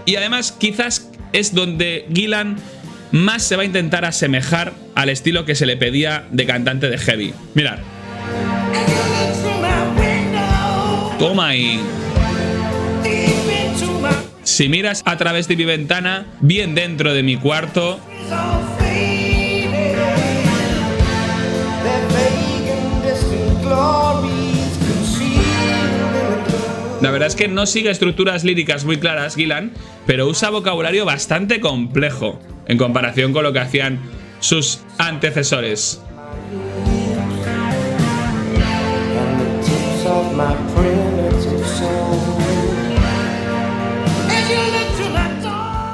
Y además quizás es donde Gillan más se va a intentar asemejar al estilo que se le pedía de cantante de heavy. Mirad. Toma ahí. Si miras a través de mi ventana, bien dentro de mi cuarto, la verdad es que no sigue estructuras líricas muy claras Gillan, pero usa vocabulario bastante complejo en comparación con lo que hacían sus antecesores.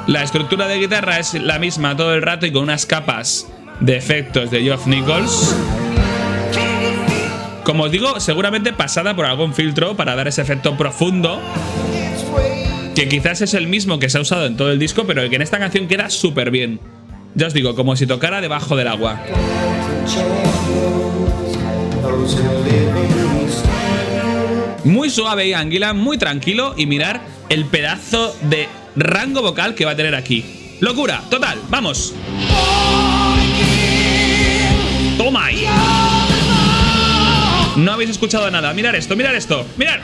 La estructura de guitarra es la misma todo el rato y con unas capas de efectos de Geoff Nichols. Como os digo, seguramente pasada por algún filtro para dar ese efecto profundo, que quizás es el mismo que se ha usado en todo el disco, pero que en esta canción queda súper bien. Ya os digo, como si tocara debajo del agua. Muy suave Ian Gillan, muy tranquilo, y mirar el pedazo de rango vocal que va a tener aquí. ¡Locura! ¡Total! ¡Vamos! ¡Toma ahí! No habéis escuchado nada. Mirad esto, mirad esto. ¡Mirad!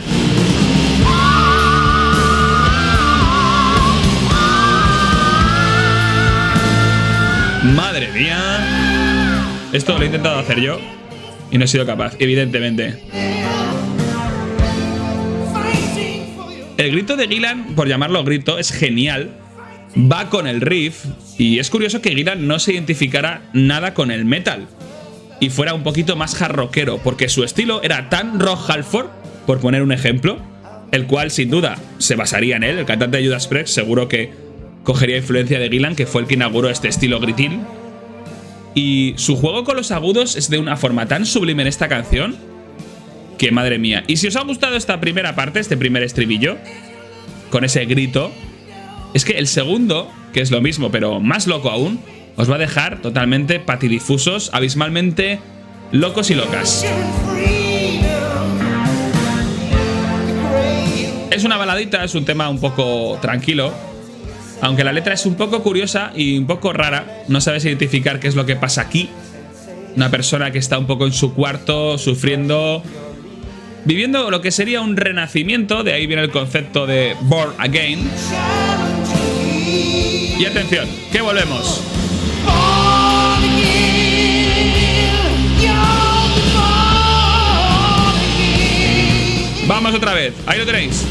¡Madre mía! Esto lo he intentado hacer yo y no he sido capaz, evidentemente. El grito de Gillan, por llamarlo grito, es genial. va con el riff, y es curioso que Gillan no se identificara nada con el metal y fuera un poquito más hard rockero, porque su estilo era tan Rob Halford, por poner un ejemplo, el cual sin duda se basaría en él. El cantante de Judas Priest seguro que cogería influencia de Gillan, que fue el que inauguró este estilo gritil. Y su juego con los agudos es de una forma tan sublime en esta canción que madre mía. Y si os ha gustado esta primera parte, este primer estribillo, con ese grito, es que el segundo, que es lo mismo pero más loco aún, os va a dejar totalmente patidifusos, abismalmente locos y locas. Es una baladita, es un tema un poco tranquilo, aunque la letra es un poco curiosa y un poco rara. No sabes identificar qué es lo que pasa aquí. Una persona que está un poco en su cuarto, sufriendo, viviendo lo que sería un renacimiento. De ahí viene el concepto de Born Again. Y atención, que volvemos. Vamos otra vez, ahí lo tenéis.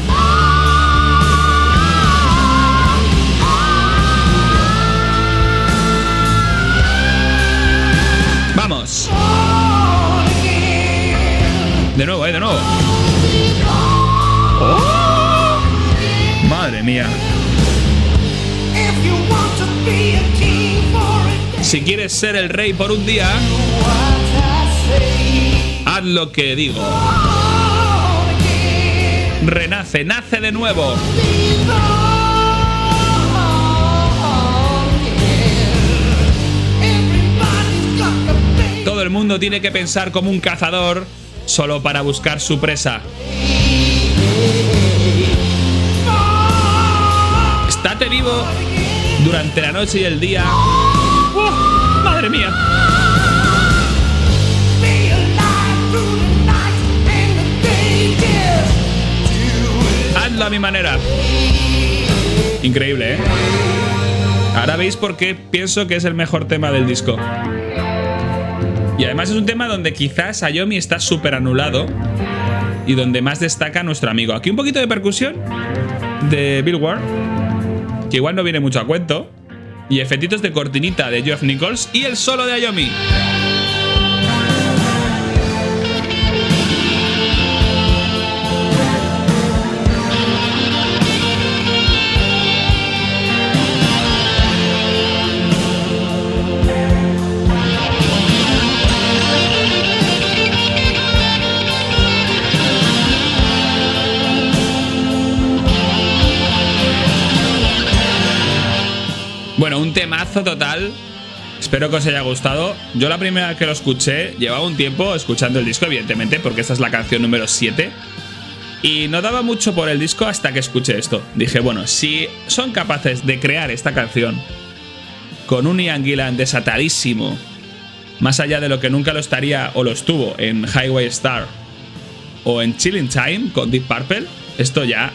Vamos. De nuevo, de nuevo. Oh, madre mía. Si quieres ser el rey por un día, haz lo que digo. Renace, nace de nuevo. Todo el mundo tiene que pensar como un cazador solo para buscar su presa. Estate vivo durante la noche y el día. ¡Madre mía! Hazlo a mi manera. Increíble, ¿eh? Ahora veis por qué pienso que es el mejor tema del disco. Y además es un tema donde quizás Ayomi está súper anulado y donde más destaca nuestro amigo. Aquí un poquito de percusión de Bill Ward, que igual no viene mucho a cuento, y efectitos de cortinita de Geoff Nichols y el solo de Ayomi. Bueno, un temazo total. Espero que os haya gustado. Yo la primera vez que lo escuché, llevaba un tiempo escuchando el disco, evidentemente, porque esta es la canción número 7. Y no daba mucho por el disco hasta que escuché esto. Dije, bueno, si son capaces de crear esta canción con un Ian Gillan desatadísimo, más allá de lo que nunca lo estaría o lo estuvo en Highway Star o en Chilling Time con Deep Purple, esto ya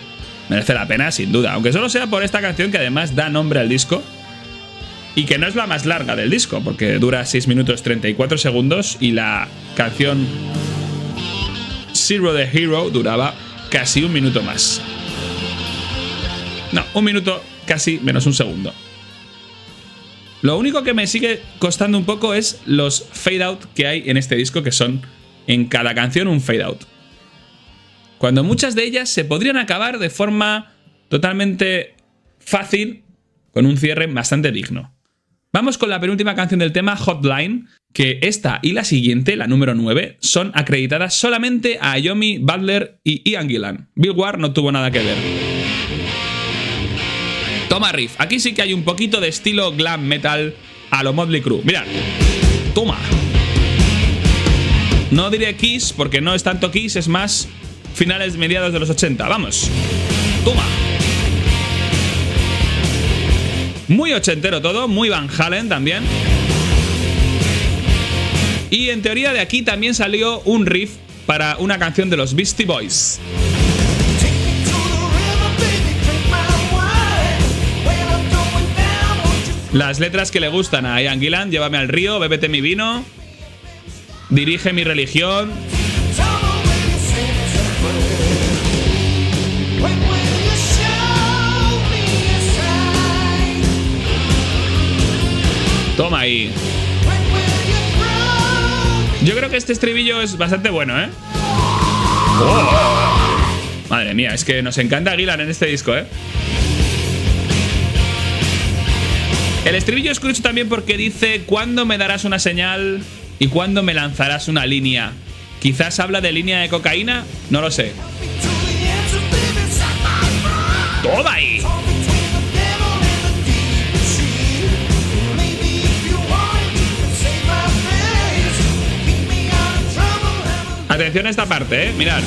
merece la pena sin duda. Aunque solo sea por esta canción que además da nombre al disco. Y que no es la más larga del disco, porque dura 6 minutos 34 segundos y la canción Zero the Hero duraba casi un minuto más. No, un minuto casi menos un segundo. Lo único que me sigue costando un poco es los fade out que hay en este disco, que son en cada canción un fade out. Cuando muchas de ellas se podrían acabar de forma totalmente fácil, con un cierre bastante digno. Vamos con la penúltima canción del tema, Hotline, que esta y la siguiente, la número 9, son acreditadas solamente a Ayomi, Butler y Ian Gillan. Bill Ward no tuvo nada que ver. Toma riff. Aquí sí que hay un poquito de estilo glam metal a lo Motley Crue. Mirad. Toma. No diré Kiss porque no es tanto Kiss, es más finales mediados de los 80. Vamos. Toma. Muy ochentero todo, muy Van Halen también. Y en teoría de aquí también salió un riff para una canción de los Beastie Boys. Las letras que le gustan a Ian Gillan: llévame al río, bébete mi vino, dirige mi religión. Toma ahí. Yo creo que este estribillo es bastante bueno, ¿eh? Oh. Madre mía, es que nos encanta Gillan en este disco, ¿eh? El estribillo es curioso también porque dice: ¿cuándo me darás una señal y cuándo me lanzarás una línea? Quizás habla de línea de cocaína, no lo sé. ¡Toma ahí! Atención a esta parte, mirad.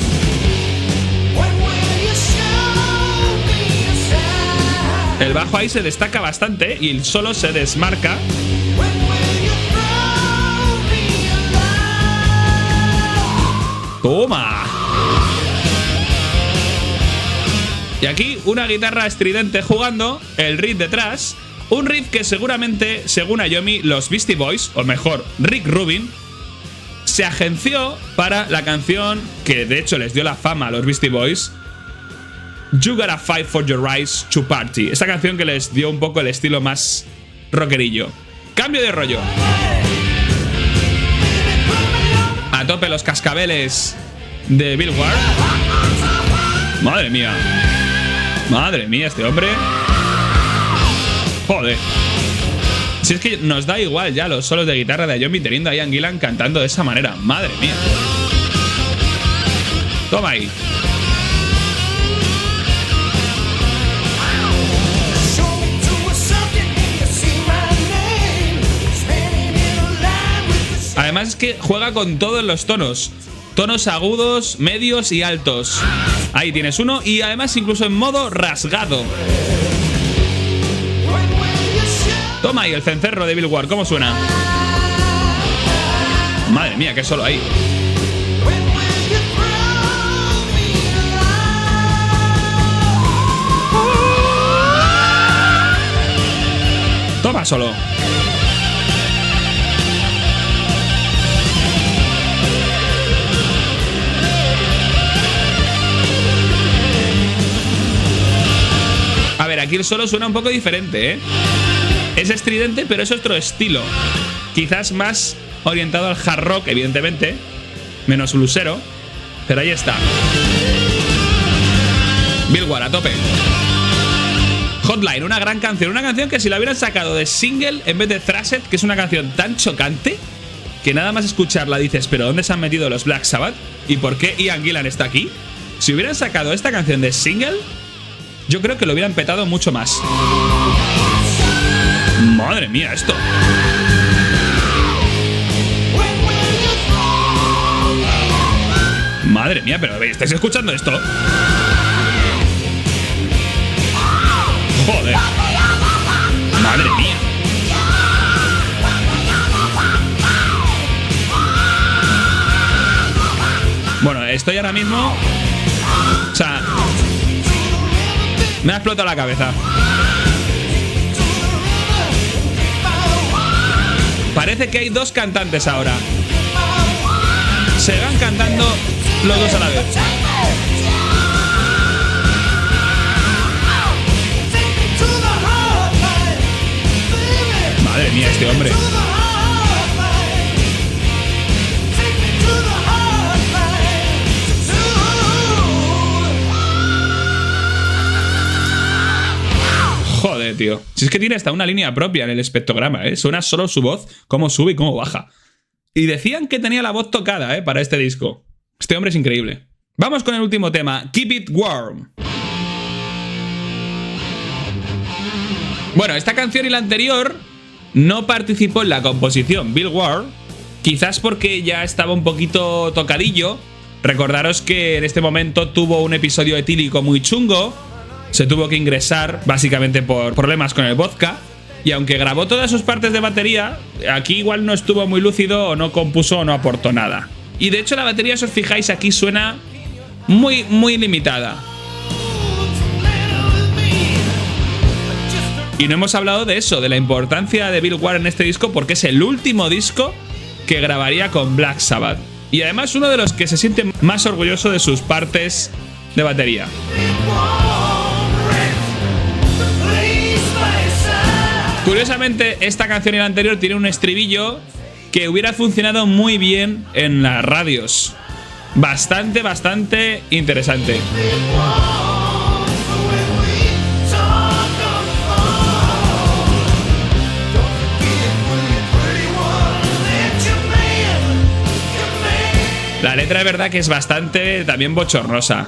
El bajo ahí se destaca bastante y el solo se desmarca. ¡Toma! Y aquí una guitarra estridente jugando, el riff detrás. Un riff que seguramente, según Iommi, los Beastie Boys, o mejor, Rick Rubin, se agenció para la canción que de hecho les dio la fama a los Beastie Boys, You Gotta Fight For Your Rights to Party. Esta canción que les dio un poco el estilo más rockerillo. Cambio de rollo. A tope los cascabeles de Bill Ward. Madre mía. Madre mía, este hombre. Joder. Si es que nos da igual ya los solos de guitarra de Iommi teniendo a Ian Gillan cantando de esa manera. Madre mía. Toma ahí. Además es que juega con todos los tonos. Tonos agudos, medios y altos. Ahí tienes uno y además incluso en modo rasgado. Toma ahí el cencerro de Bill Ward. ¿Cómo suena? Madre mía, qué solo ahí. Toma solo. A ver, aquí el solo suena un poco diferente, ¿eh? Es estridente, pero es otro estilo. Quizás más orientado al hard rock, evidentemente. Menos bluesero. Pero ahí está. Bill Ward, a tope. Hotline, una gran canción. Una canción que si la hubieran sacado de single en vez de Thrashed, que es una canción tan chocante que nada más escucharla dices, ¿pero dónde se han metido los Black Sabbath? ¿Y por qué Ian Gillan está aquí? Si hubieran sacado esta canción de single, yo creo que lo hubieran petado mucho más. Madre mía, esto. Madre mía, pero ¿estáis escuchando esto? Joder. Madre mía. Bueno, estoy ahora mismo... O sea... Me ha explotado la cabeza. Parece que hay dos cantantes ahora. Se van cantando los dos a la vez. Madre mía, este hombre. Joder, tío. Si es que tiene hasta una línea propia en el espectrograma, ¿eh? Suena solo su voz, cómo sube y cómo baja. Y decían que tenía la voz tocada, ¿eh? Para este disco. Este hombre es increíble. Vamos con el último tema, Keep It Warm. Bueno, esta canción y la anterior no participó en la composición Bill Ward, quizás porque ya estaba un poquito tocadillo. Recordaros que en este momento tuvo un episodio etílico muy chungo. Se tuvo que ingresar básicamente por problemas con el vodka. Y aunque grabó todas sus partes de batería, aquí igual no estuvo muy lúcido o no compuso o no aportó nada. Y de hecho la batería, si os fijáis, aquí suena muy limitada. Y no hemos hablado de eso, de la importancia de Bill Ward en este disco, porque es el último disco que grabaría con Black Sabbath. Y además uno de los que se siente más orgulloso de sus partes de batería. Curiosamente, esta canción y la anterior tiene un estribillo que hubiera funcionado muy bien en las radios. Bastante interesante. La letra es verdad que es bastante también bochornosa,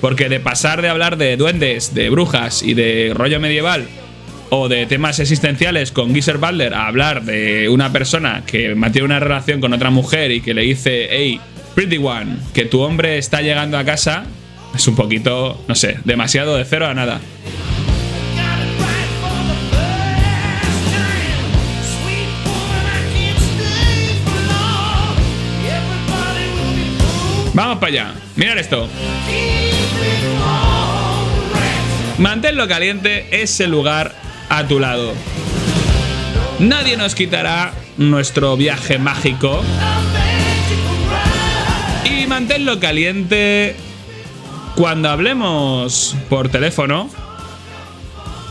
porque de pasar de hablar de duendes, de brujas y de rollo medieval, o de temas existenciales con Geezer Butler, a hablar de una persona que mantiene una relación con otra mujer y que le dice: hey, pretty one, que tu hombre está llegando a casa, es un poquito, no sé, demasiado de cero a nada. Vamos para allá, mirad esto. Manténlo caliente es el lugar a tu lado. Nadie nos quitará nuestro viaje mágico. Y manténlo caliente cuando hablemos por teléfono.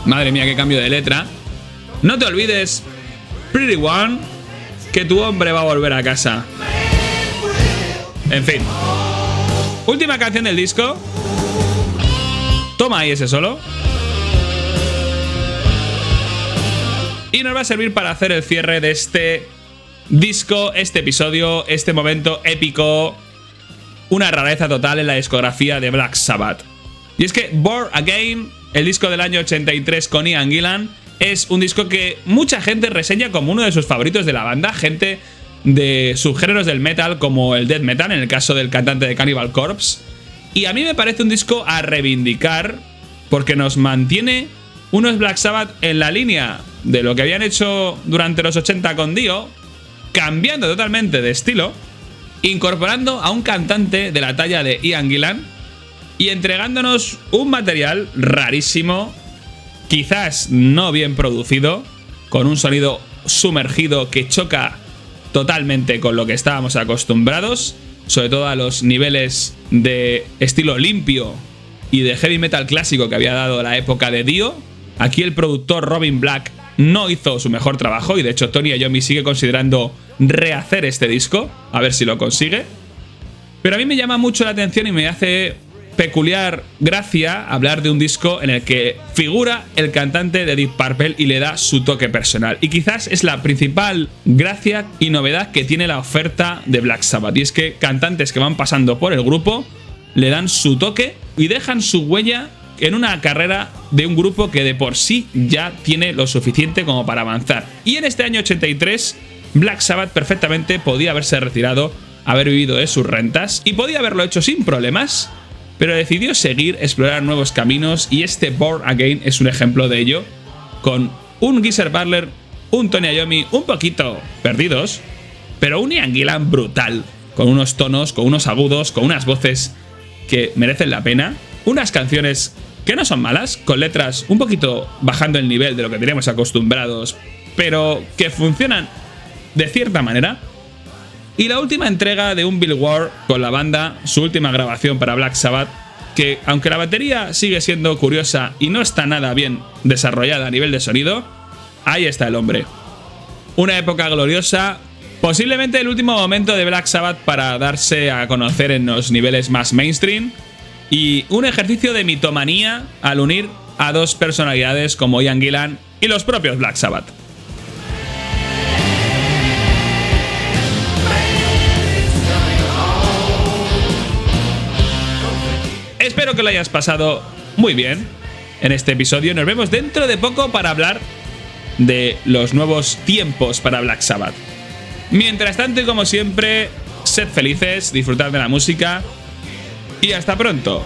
Madre mía, qué cambio de letra. No te olvides, pretty one, que tu hombre va a volver a casa. En fin. Última canción del disco. Toma ahí ese solo. Y nos va a servir para hacer el cierre de este disco, este episodio, este momento épico. Una rareza total en la discografía de Black Sabbath. Y es que Born Again, el disco del año 83 con Ian Gillan, es un disco que mucha gente reseña como uno de sus favoritos de la banda. Gente de subgéneros del metal como el death metal, en el caso del cantante de Cannibal Corpse. Y a mí me parece un disco a reivindicar, porque nos mantiene unos Black Sabbath en la línea de lo que habían hecho durante los 80 con Dio, cambiando totalmente de estilo, incorporando a un cantante de la talla de Ian Gillan y entregándonos un material rarísimo, quizás no bien producido, con un sonido sumergido que choca totalmente con lo que estábamos acostumbrados, sobre todo a los niveles de estilo limpio y de heavy metal clásico que había dado la época de Dio. Aquí el productor Robin Black no hizo su mejor trabajo y de hecho Tony Iommi sigue considerando rehacer este disco, a ver si lo consigue. Pero a mí me llama mucho la atención y me hace peculiar gracia hablar de un disco en el que figura el cantante de Deep Purple y le da su toque personal. Y quizás es la principal gracia y novedad que tiene la oferta de Black Sabbath. Y es que cantantes que van pasando por el grupo le dan su toque y dejan su huella en una carrera de un grupo que de por sí ya tiene lo suficiente como para avanzar. Y en este año 83, Black Sabbath perfectamente podía haberse retirado, haber vivido de sus rentas y podía haberlo hecho sin problemas, pero decidió seguir, explorar nuevos caminos, y este Born Again es un ejemplo de ello, con un Geezer Butler, un Tony Iommi un poquito perdidos, pero un Ian Gillan brutal, con unos tonos, con unos agudos, con unas voces que merecen la pena, unas canciones que no son malas, con letras un poquito bajando el nivel de lo que tenemos acostumbrados, pero que funcionan de cierta manera. Y la última entrega de un Bill Ward con la banda, su última grabación para Black Sabbath, que aunque la batería sigue siendo curiosa y no está nada bien desarrollada a nivel de sonido, ahí está el hombre. Una época gloriosa, posiblemente el último momento de Black Sabbath para darse a conocer en los niveles más mainstream, y un ejercicio de mitomanía al unir a dos personalidades como Ian Gillan y los propios Black Sabbath. Espero que lo hayas pasado muy bien en este episodio. Nos vemos dentro de poco para hablar de los nuevos tiempos para Black Sabbath. Mientras tanto, y como siempre, sed felices, disfrutad de la música y hasta pronto.